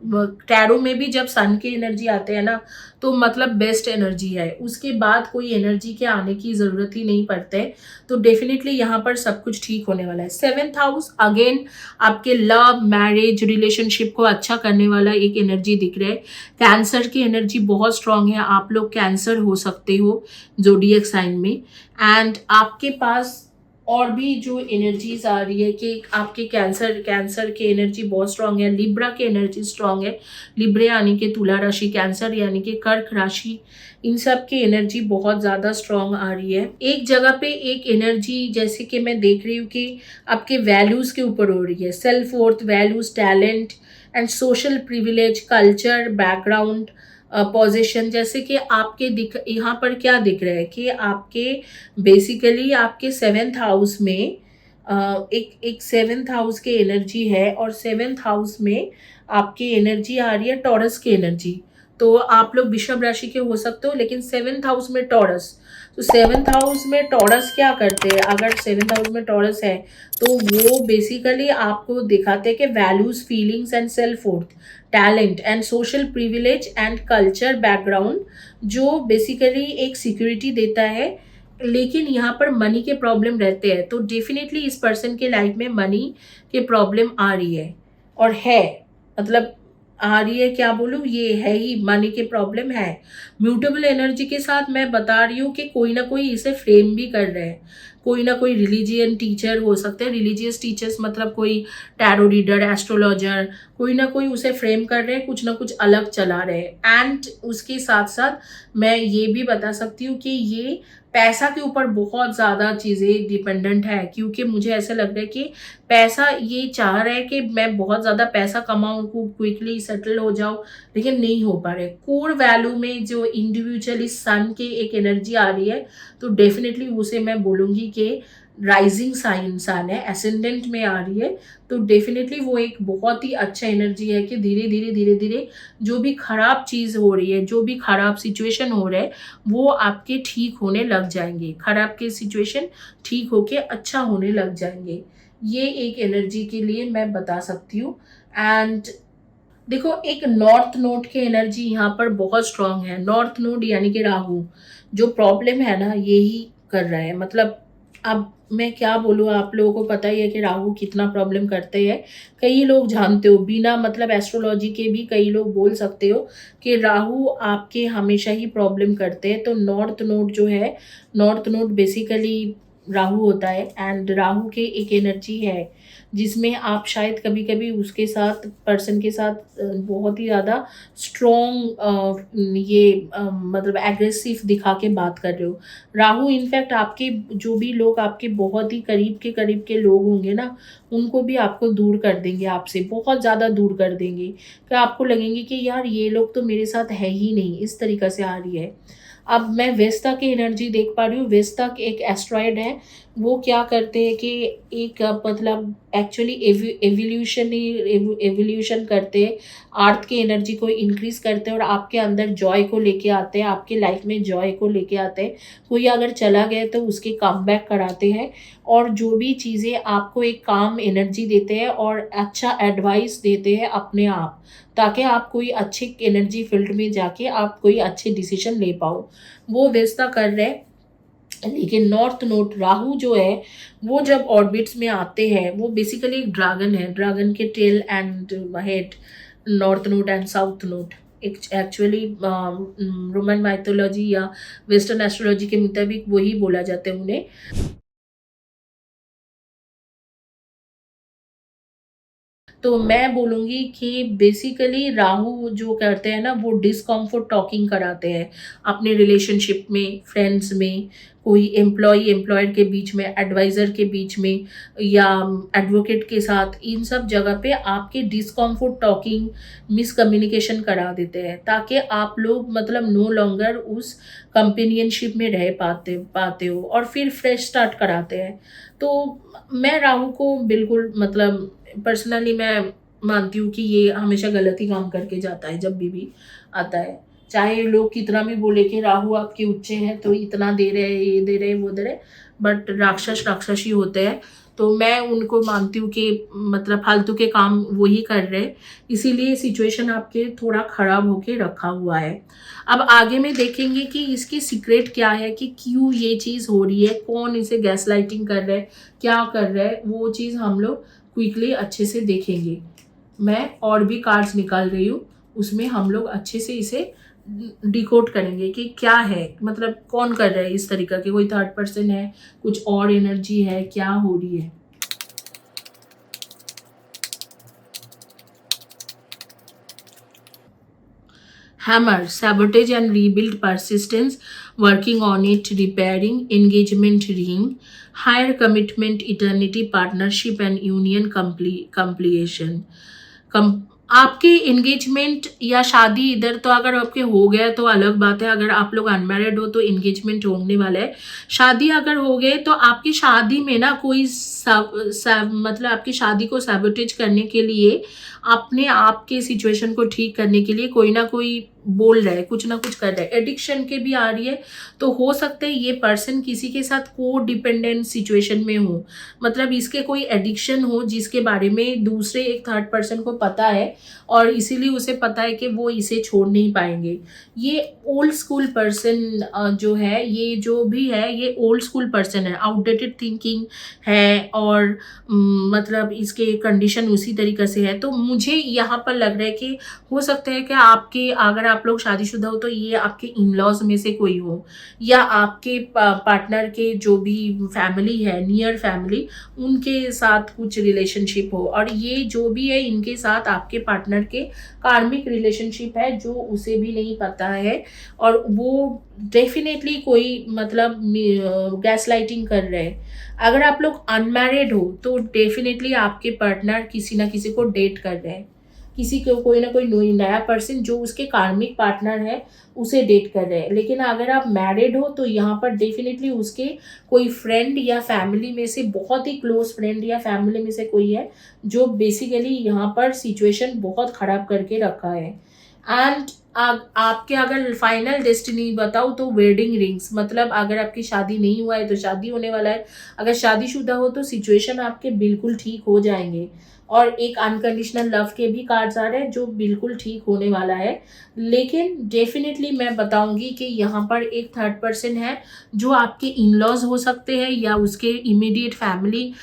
टैरो में भी जब सन के एनर्जी आते हैं ना तो मतलब बेस्ट एनर्जी है, उसके बाद कोई एनर्जी के आने की ज़रूरत ही नहीं पड़ते। तो डेफिनेटली यहाँ पर सब कुछ ठीक होने वाला है। 7th हाउस अगेन आपके लव, मैरिज, रिलेशनशिप को अच्छा करने वाला एक एनर्जी दिख रहा है। कैंसर की एनर्जी बहुत स्ट्रांग है, आप लोग कैंसर हो सकते हो ज़ोडिएक साइन में। एंड आपके पास और भी जो एनर्जीज आ रही है कि आपके कैंसर की एनर्जी बहुत स्ट्रांग है, लिब्रा की एनर्जी स्ट्रांग है। लिब्रे यानी कि तुला राशि, कैंसर यानी कि कर्क राशि, इन सब की एनर्जी बहुत ज़्यादा स्ट्रांग आ रही है। एक जगह पे एक एनर्जी जैसे कि मैं देख रही हूँ कि आपके वैल्यूज़ के ऊपर हो रही है। Self worth, values, talent and social privilege, culture, background, position. जैसे कि आपके यहाँ पर क्या दिख रहा है कि आपके बेसिकली आपके 7th हाउस में एक 7th हाउस की एनर्जी है और 7th हाउस में आपकी एनर्जी आ रही है टॉरस की एनर्जी। तो आप लोग वृषभ राशि के हो सकते हो, लेकिन 7th हाउस में टॉरस। तो 7th हाउस में टॉरस क्या करते हैं? अगर 7th हाउस में टॉरस है तो वो बेसिकली आपको दिखाते हैं कि values, feelings and self worth, talent and social privilege and culture background, जो बेसिकली एक सिक्योरिटी देता है। लेकिन यहाँ पर मनी के प्रॉब्लम रहते हैं, तो डेफिनेटली इस पर्सन के लाइफ में मनी के प्रॉब्लम आ रही है और है, मतलब आ रही है, क्या बोलूँ, ये है ही, मनी के प्रॉब्लम है। म्यूटेबल एनर्जी के साथ मैं बता रही हूँ कि कोई ना कोई इसे फ्रेम भी कर रहे हैं। कोई ना कोई रिलीजियन टीचर हो सकते हैं, रिलीजियस टीचर्स मतलब कोई टैरो रीडर, एस्ट्रोलॉजर, कोई ना कोई उसे फ्रेम कर रहे हैं, कुछ ना कुछ अलग चला रहे हैं। एंड उसके साथ साथ मैं ये भी बता सकती हूँ कि ये पैसा के ऊपर बहुत ज़्यादा चीज़ें डिपेंडेंट है, क्योंकि मुझे ऐसा लग रहा है कि पैसा ये चाह रहा है कि मैं बहुत ज़्यादा पैसा कमाऊँ, क्विकली सेटल हो जाऊँ, लेकिन नहीं हो पा रहा है। कोर वैल्यू में जो इंडिविजुअली सन की एक एनर्जी आ रही है, तो डेफ़िनेटली उसे मैं बोलूँगी कि राइज़िंग साइन सन है, एसेंडेंट में आ रही है, तो डेफ़िनेटली वो एक बहुत ही अच्छा एनर्जी है कि धीरे-धीरे, धीरे-धीरे जो भी खराब चीज़ हो रही है, जो भी खराब सिचुएशन हो रहा है, वो आपके ठीक होने लग जाएँगे। खराब के सिचुएशन ठीक होके अच्छा होने लग जाएँगे। ये एक एनर्जी के लिए मैं बता सकती हूँ। एंड देखो, एक नॉर्थ नोड की एनर्जी यहाँ पर बहुत स्ट्रांग है। नॉर्थ नोड यानी कि राहु, जो प्रॉब्लम है ना यही कर रहा है। मतलब अब मैं क्या बोलूँ, आप लोगों को पता ही है कि राहु कितना प्रॉब्लम करते हैं। कई लोग जानते हो, बिना मतलब एस्ट्रोलॉजी के भी कई लोग बोल सकते हो कि राहु आपके हमेशा ही प्रॉब्लम करते हैं। तो नॉर्थ नोड जो है, नॉर्थ नोड बेसिकली राहु होता है, एंड राहु के एक एनर्जी है जिसमें आप शायद कभी-कभी उसके साथ, पर्सन के साथ बहुत ही ज़्यादा स्ट्रॉन्ग मतलब एग्रेसिव दिखा के बात कर रहे हो। राहु इनफैक्ट आपके, जो भी लोग आपके बहुत ही करीब के लोग होंगे ना, उनको भी आपको दूर कर देंगे आपसे, बहुत ज़्यादा दूर कर देंगे। कि आपको लगेंगे कि यार ये लोग तो मेरे साथ है ही नहीं, इस तरीक़ा से आ रही है। अब मैं वेस्टा की एनर्जी देख पा रही हूँ। वेस्टा एक एस्ट्रॉयड है। वो क्या करते हैं कि एक मतलब एक्चुअली एवोल्यूशन करते हैं, अर्थ की एनर्जी को इंक्रीज करते हैं और आपके अंदर जॉय को लेके आते हैं, आपके लाइफ में जॉय को लेके आते हैं। कोई अगर चला गया तो उसके कम बैक कराते हैं, और जो भी चीज़ें आपको एक काम एनर्जी देते हैं और अच्छा एडवाइस देते हैं अपने आप, ताकि आप कोई अच्छी एनर्जी फील्ड में जाके आप कोई अच्छे डिसीजन ले पाओ। वो वैसा कर रहे हैं। लेकिन नॉर्थ नोड राहु जो है, वो जब ऑर्बिट्स में आते हैं, वो बेसिकली एक ड्रैगन है। ड्रैगन के tail and head, north node and south node. Actually Roman mythology या वेस्टर्न एस्ट्रोलॉजी के मुताबिक वही बोला जाता है उन्हें। तो मैं बोलूँगी कि बेसिकली राहु जो करते हैं ना, वो डिस्कम्फर्ट टॉकिंग कराते हैं अपने रिलेशनशिप में, फ्रेंड्स में, कोई एम्प्लॉई एम्प्लॉयर के बीच में, एडवाइज़र के बीच में, या एडवोकेट के साथ, इन सब जगह पे आपके डिस्कम्फर्ट टॉकिंग, मिसकम्युनिकेशन करा देते हैं, ताकि आप लोग मतलब नो लॉन्गर उस कंपेनियनशिप में रह पाते पाते हो, और फिर फ्रेश स्टार्ट कराते हैं। तो मैं राहु को बिल्कुल मतलब पर्सनली मैं मानती हूँ कि ये हमेशा गलत ही काम करके जाता है जब भी आता है। चाहे लोग कितना भी बोले कि राहु आपके उच्च हैं तो इतना दे रहे हैं, ये दे रहे हैं, वो दे रहे हैं, बट राक्षस राक्षस ही होते हैं। तो मैं उनको मानती हूँ कि मतलब फालतू के काम वो ही कर रहे हैं, इसीलिए सिचुएशन आपके थोड़ा ख़राब होके रखा हुआ है। अब आगे में देखेंगे कि इसकी सीक्रेट क्या है, कि क्यों ये चीज़ हो रही है, कौन इसे गैसलाइटिंग कर रहा है, क्या कर रहा है, वो चीज़ हम लोग क्विकली अच्छे से देखेंगे। मैं और भी कार्ड्स निकाल रही हूँ, उसमें हम लोग अच्छे से इसे डिकोड करेंगे कि क्या है, मतलब कौन कर रहा है इस तरीका के, कोई थर्ड पर्सन है, कुछ और एनर्जी है, क्या हो रही है। Hammer, sabotage and rebuild, persistence, working on it, repairing, engagement ring, higher commitment, eternity, partnership and union completion. कम आपके एंगेजमेंट या शादी इधर तो अगर आपके हो गया तो अलग बात है। अगर आप लोग अनमैरिड हो तो एंगेजमेंट होने वाला है। शादी अगर हो गए तो आपकी शादी में ना कोई मतलब आपकी शादी को सैबोटेज करने के लिए, अपने आप के सिचुएशन को ठीक करने के लिए कोई ना कोई बोल रहा है, कुछ ना कुछ कर रहा है। एडिक्शन के भी आ रही है, तो हो सकता है ये पर्सन किसी के साथ को डिपेंडेंट सिचुएशन में हो, मतलब इसके कोई एडिक्शन हो जिसके बारे में दूसरे एक थर्ड पर्सन को पता है, और इसीलिए उसे पता है कि वो इसे छोड़ नहीं पाएंगे। ये ओल्ड स्कूल पर्सन जो है, ये जो भी है, ये ओल्ड स्कूल पर्सन है, आउटडेटेड थिंकिंग है, और मतलब इसके कंडीशन उसी तरीके से है। तो मुझे यहाँ पर लग रहा है कि हो सकता है कि आपके, अगर आप लोग शादीशुदा हो तो ये आपके इन लॉज में से कोई हो, या आपके पार्टनर के जो भी फैमिली है, नियर फैमिली, उनके साथ कुछ रिलेशनशिप हो, और ये जो भी है इनके साथ आपके पार्टनर के कार्मिक रिलेशनशिप है जो उसे भी नहीं पता है, और वो डेफिनेटली कोई मतलब गैस लाइटिंग कर रहे हैं। अगर आप लोग अनमैरिड हो तो डेफिनेटली आपके पार्टनर किसी ना किसी को डेट कर रहे हैं, किसी को कोई ना कोई नया पर्सन जो उसके कार्मिक पार्टनर है उसे डेट कर रहे हैं। लेकिन अगर आप मैरिड हो तो यहाँ पर डेफिनेटली उसके कोई फ्रेंड या फैमिली में से, बहुत ही क्लोज फ्रेंड या फैमिली में से कोई है जो बेसिकली यहाँ पर सिचुएशन बहुत खराब करके रखा है। एंड आपके अगर फाइनल डेस्टिनी बताऊँ तो वेडिंग रिंग्स, मतलब अगर आपकी शादी नहीं हुआ है तो शादी होने वाला है, अगर शादीशुदा हो तो सिचुएशन आपके बिल्कुल ठीक हो जाएंगे, और एक अनकंडीशनल लव के भी कार्ड्स आ रहे हैं जो बिल्कुल ठीक होने वाला है। लेकिन डेफिनेटली मैं बताऊंगी कि यहाँ पर एक थर्ड पर्सन है जो आपके इन लॉज हो सकते हैं, या उसके इमीडिएट फैमिली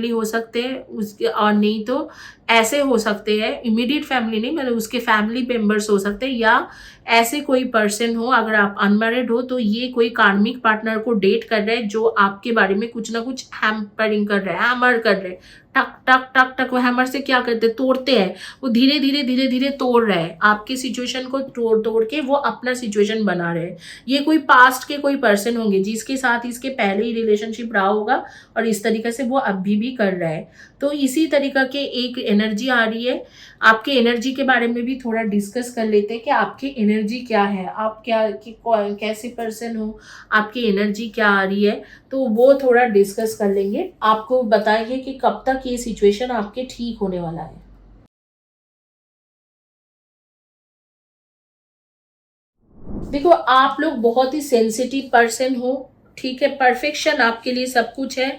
हो सकते हैं उसके, और नहीं तो ऐसे हो सकते हैं, इमीडिएट फैमिली नहीं मतलब उसके फैमिली मेंबर्स हो सकते हैं, या ऐसे कोई पर्सन हो, अगर आप अनमैरिड हो तो ये कोई कार्मिक पार्टनर को डेट कर रहे हैं जो आपके बारे में कुछ ना कुछ हैम्परिंग कर रहे हैं, हैमर कर रहे हैं, टक टक टक टक। वो हैमर से क्या करते हैं, तोड़ते हैं, वो धीरे धीरे तोड़ रहे हैं आपकी सिचुएशन को, तोड़ तोड़ के वो अपना सिचुएशन बना रहे हैं। ये कोई पास्ट के कोई पर्सन होंगे जिसके साथ इसके पहले ही रिलेशनशिप रहा होगा, और इस तरीके से वो अभी भी कर रहा है। तो इसी तरीका के एक एनर्जी आ रही है। आपके एनर्जी के बारे में भी थोड़ा डिस्कस कर लेते हैं कि आपकी एनर्जी क्या है, आप कैसे पर्सन हो, आपकी एनर्जी क्या आ रही है, तो वो थोड़ा डिस्कस कर लेंगे। आपको बताएंगे कि कब तक ये सिचुएशन आपके ठीक होने वाला है। देखो, आप लोग बहुत ही सेंसिटिव पर्सन हो, ठीक है, परफेक्शन आपके लिए सब कुछ है,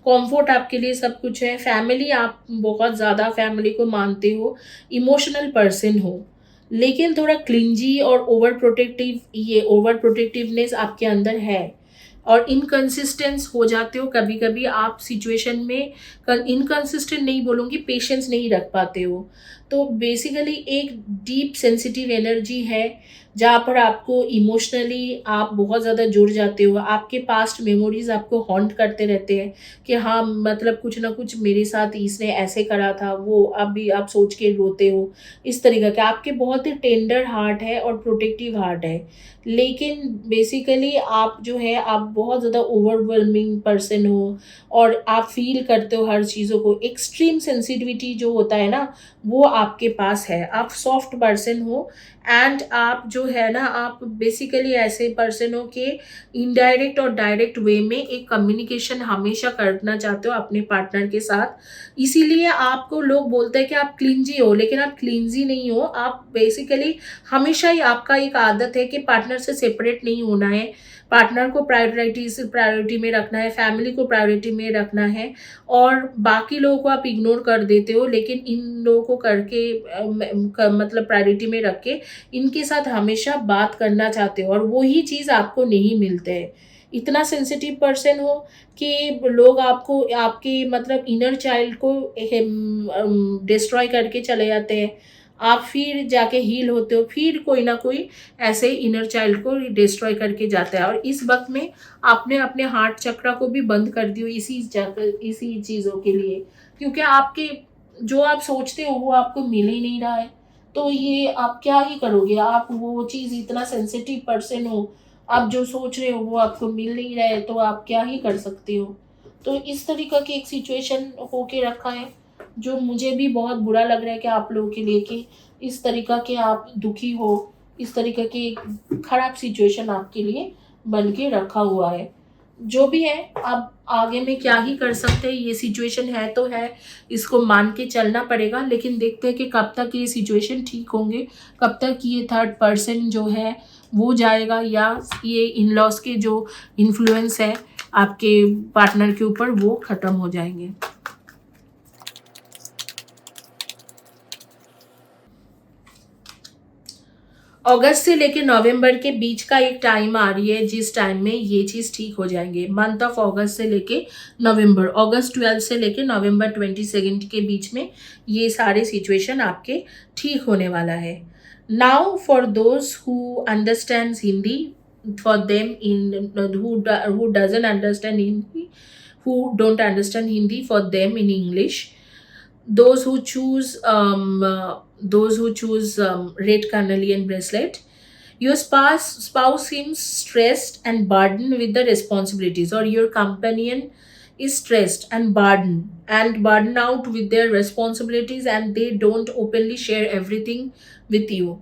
कंफर्ट आपके लिए सब कुछ है, फैमिली आप बहुत ज़्यादा फैमिली को मानते हो, इमोशनल पर्सन हो, लेकिन थोड़ा क्लिंजी और ओवर प्रोटेक्टिवनेस आपके अंदर है, और इनकंसिस्टेंस हो जाते हो कभी कभी आप सिचुएशन में। इनकंसिस्टेंट नहीं बोलूँगी, पेशेंस नहीं रख पाते हो। तो बेसिकली एक डीप सेंसिटिव एनर्जी है जहाँ पर आपको इमोशनली आप बहुत ज़्यादा जुड़ जाते हो, आपके पास्ट मेमोरीज आपको हॉन्ट करते रहते हैं कि हाँ मतलब कुछ ना कुछ मेरे साथ इसने ऐसे करा था, वो अब भी आप सोच के रोते हो। इस तरीके के आपके बहुत ही टेंडर हार्ट है और प्रोटेक्टिव हार्ट है, लेकिन बेसिकली आप जो है आप बहुत ज़्यादा ओवरवेलमिंग पर्सन हो, और आप फील करते हो हर चीज़ों को। एक्सट्रीम सेंसिटिविटी जो होता है ना वो आपके पास है, आप सॉफ्ट पर्सन हो, एंड आप जो है ना आप बेसिकली ऐसे पर्सन हो कि इनडायरेक्ट और डायरेक्ट वे में एक कम्युनिकेशन हमेशा करना चाहते हो अपने पार्टनर के साथ। इसीलिए आपको लोग बोलते हैं कि आप क्लिंजी हो, लेकिन आप क्लिंजी नहीं हो। आप बेसिकली हमेशा ही आपका एक आदत है कि पार्टनर से सेपरेट नहीं होना है, पार्टनर को प्रायोरिटी में रखना है, फैमिली को प्रायोरिटी में रखना है, और बाकी लोगों को आप इग्नोर कर देते हो, लेकिन इन लोगों को मतलब प्रायोरिटी में रख के इनके साथ हमेशा बात करना चाहते हो, और वही चीज़ आपको नहीं मिलते है। इतना सेंसिटिव पर्सन हो कि लोग आपको आपके मतलब इनर चाइल्ड को डिस्ट्रॉय करके चले जाते हैं, आप फिर जाके हील होते हो, फिर कोई ना कोई ऐसे इनर चाइल्ड को डिस्ट्रॉय करके जाता है, और इस वक्त में आपने अपने हार्ट चक्रा को भी बंद कर दियो इसी चीज़ों के लिए, क्योंकि आपके जो आप सोचते हो वो आपको मिल ही नहीं रहा है। तो ये आप क्या ही करोगे, आप वो चीज़, इतना सेंसिटिव पर्सन हो, आप जो सोच रहे हो वो आपको मिल नहीं रहा है, तो आप क्या ही कर सकते हो। तो इस तरीका की एक सिचुएशन होके रखा है, जो मुझे भी बहुत बुरा लग रहा है कि आप लोगों के लिए कि इस तरीका के आप दुखी हो, इस तरीके की खराब सिचुएशन आपके लिए बन के रखा हुआ है। जो भी है, अब आगे में क्या ही कर सकते हैं, ये सिचुएशन है तो है, इसको मान के चलना पड़ेगा, लेकिन देखते हैं कि कब तक ये सिचुएशन ठीक होंगे, कब तक ये थर्ड पर्सन जो है वो जाएगा, या ये इन लॉज के जो इन्फ्लुएंस है आपके पार्टनर के ऊपर वो ख़त्म हो जाएंगे। अगस्त से लेके नवंबर के बीच का एक टाइम आ रही है जिस टाइम में ये चीज़ ठीक हो जाएंगे। मंथ ऑफ अगस्त से लेके नवंबर, अगस्त 12 से लेके नवंबर 22 के बीच में ये सारे सिचुएशन आपके ठीक होने वाला है। Now for those who understands Hindi, for them in who doesn't understand Hindi, who don't understand Hindi, for them in English, those who choose red carnelian bracelet, your spouse seems stressed and burdened with the responsibilities, or your companion is stressed and burdened out with their responsibilities, and they don't openly share everything with you.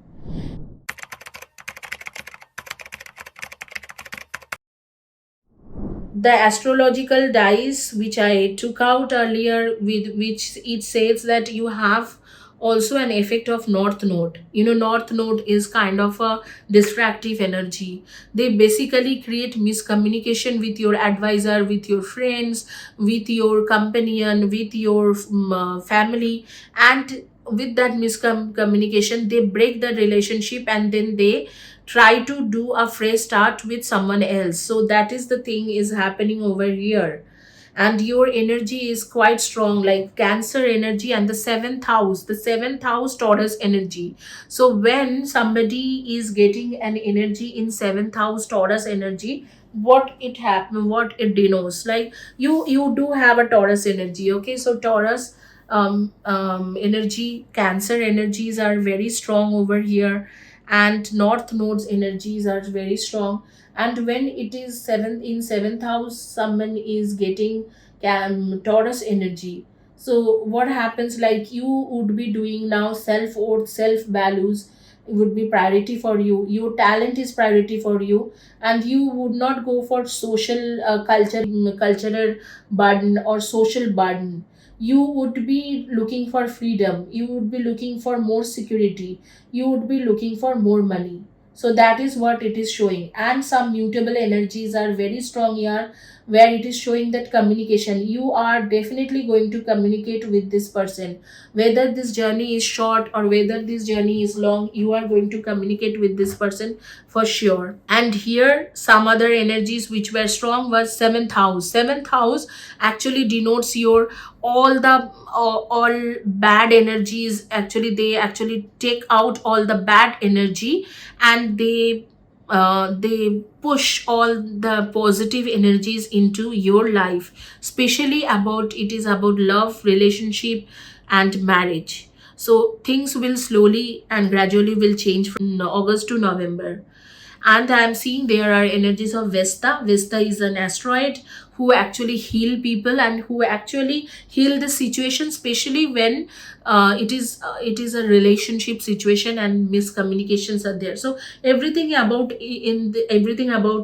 The astrological dice which I took out earlier, with which it says that you have also an effect of north node. You know, north node is kind of a distractive energy. They basically create miscommunication with your advisor, with your friends, with your companion, with your family, and with that miscommunication they break the relationship, and then they try to do a fresh start with someone else. So that is the thing is happening over here. And your energy is quite strong, like cancer energy, and the seventh house Taurus energy. So when somebody is getting an energy in seventh house Taurus energy, what it denotes, like you do have a Taurus energy. Okay, so Taurus energy, cancer energies are very strong over here, and north nodes energies are very strong. And when it is seventh house, someone is getting Taurus energy. So what happens, like you would be doing now self worth, self values would be priority for you, your talent is priority for you, and you would not go for social cultural burden or social burden. You would be looking for freedom, you would be looking for more security, you would be looking for more money. So that is what it is showing. And some mutable energies are very strong here, where it is showing that communication, you are definitely going to communicate with this person, whether this journey is short or whether this journey is long, you are going to communicate with this person for sure. And here some other energies which were strong was seventh house actually denotes your all bad energies. Actually they actually take out all the bad energy, and they push all the positive energies into your life, especially about it is about love, relationship, and marriage. So things will slowly and gradually will change from August to November. And I'm seeing there are energies of Vesta is an asteroid who actually heal people and who actually heal the situation, especially when it is a relationship situation and miscommunications are there. So everything about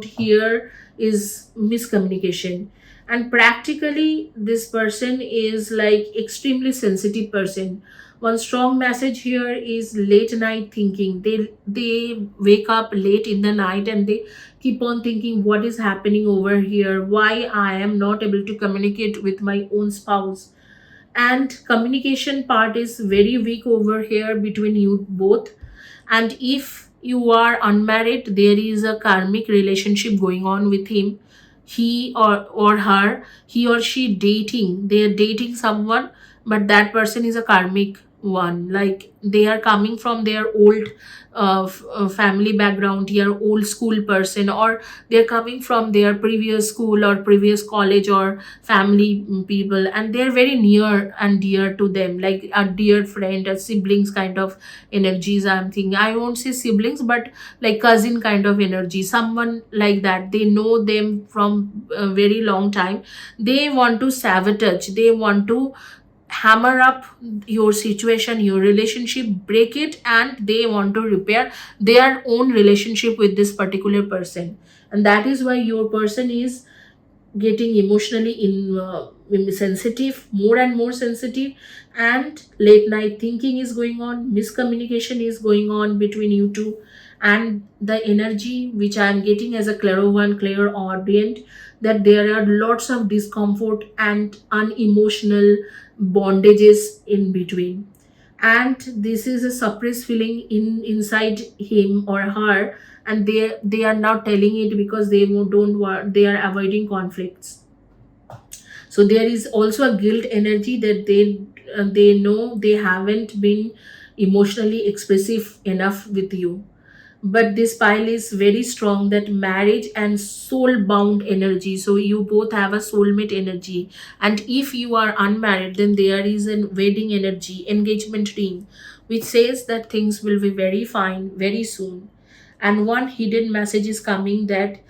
here is miscommunication. And practically this person is like extremely sensitive person. One strong message here is late night thinking. They wake up late in the night and they keep on thinking what is happening over here, why I am not able to communicate with my own spouse. And communication part is very weak over here between you both. And if you are unmarried, there is a karmic relationship going on with him, he or her, he or she dating, they are dating someone, but that person is a karmic one, like they are coming from their old family background here, old school person, or they're coming from their previous school or previous college or family people, and they're very near and dear to them, like a dear friend, a siblings kind of energies. I'm thinking, I won't say siblings, but like cousin kind of energy, someone like that. They know them from a very long time. They want to sabotage, they want to hammer up your situation, your relationship, break it, and they want to repair their own relationship with this particular person. And that is why your person is getting emotionally sensitive, more and more sensitive, and late night thinking is going on, miscommunication is going on between you two. And the energy which I am getting as a clairvoyant, clairaudient, that there are lots of discomfort and unemotional bondages in between. and this is a suppressed feeling inside him or her, and they are not telling it because don't want, they are avoiding conflicts. So there is also a guilt energy that they know they haven't been emotionally expressive enough with you. But this pile is very strong, that marriage and soul bound energy, so you both have a soulmate energy. And if you are unmarried, then there is a wedding energy, engagement ring, which says that things will be very fine very soon. And one hidden message is coming, that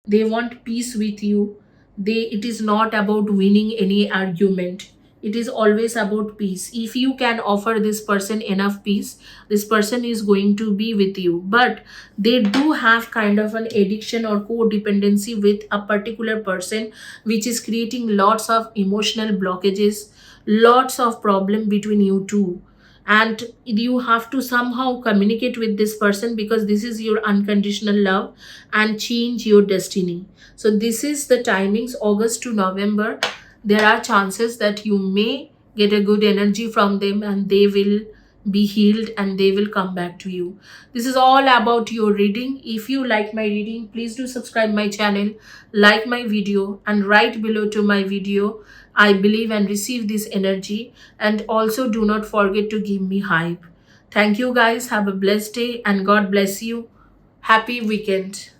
they want peace with you. It is not about winning any argument, it is always about peace. If you can offer this person enough peace, this person is going to be with you. But they do have kind of an addiction or codependency with a particular person, which is creating lots of emotional blockages, lots of problem between you two. And you have to somehow communicate with this person, because this is your unconditional love, and change your destiny. So this is the timings, August to November. There are chances that you may get a good energy from them, and they will be healed and they will come back to you. This is all about your reading. If you like my reading, please do subscribe my channel, like my video, and write below to my video, I believe and receive this energy. And also do not forget to give me hype. Thank you guys. Have a blessed day and God bless you. Happy weekend.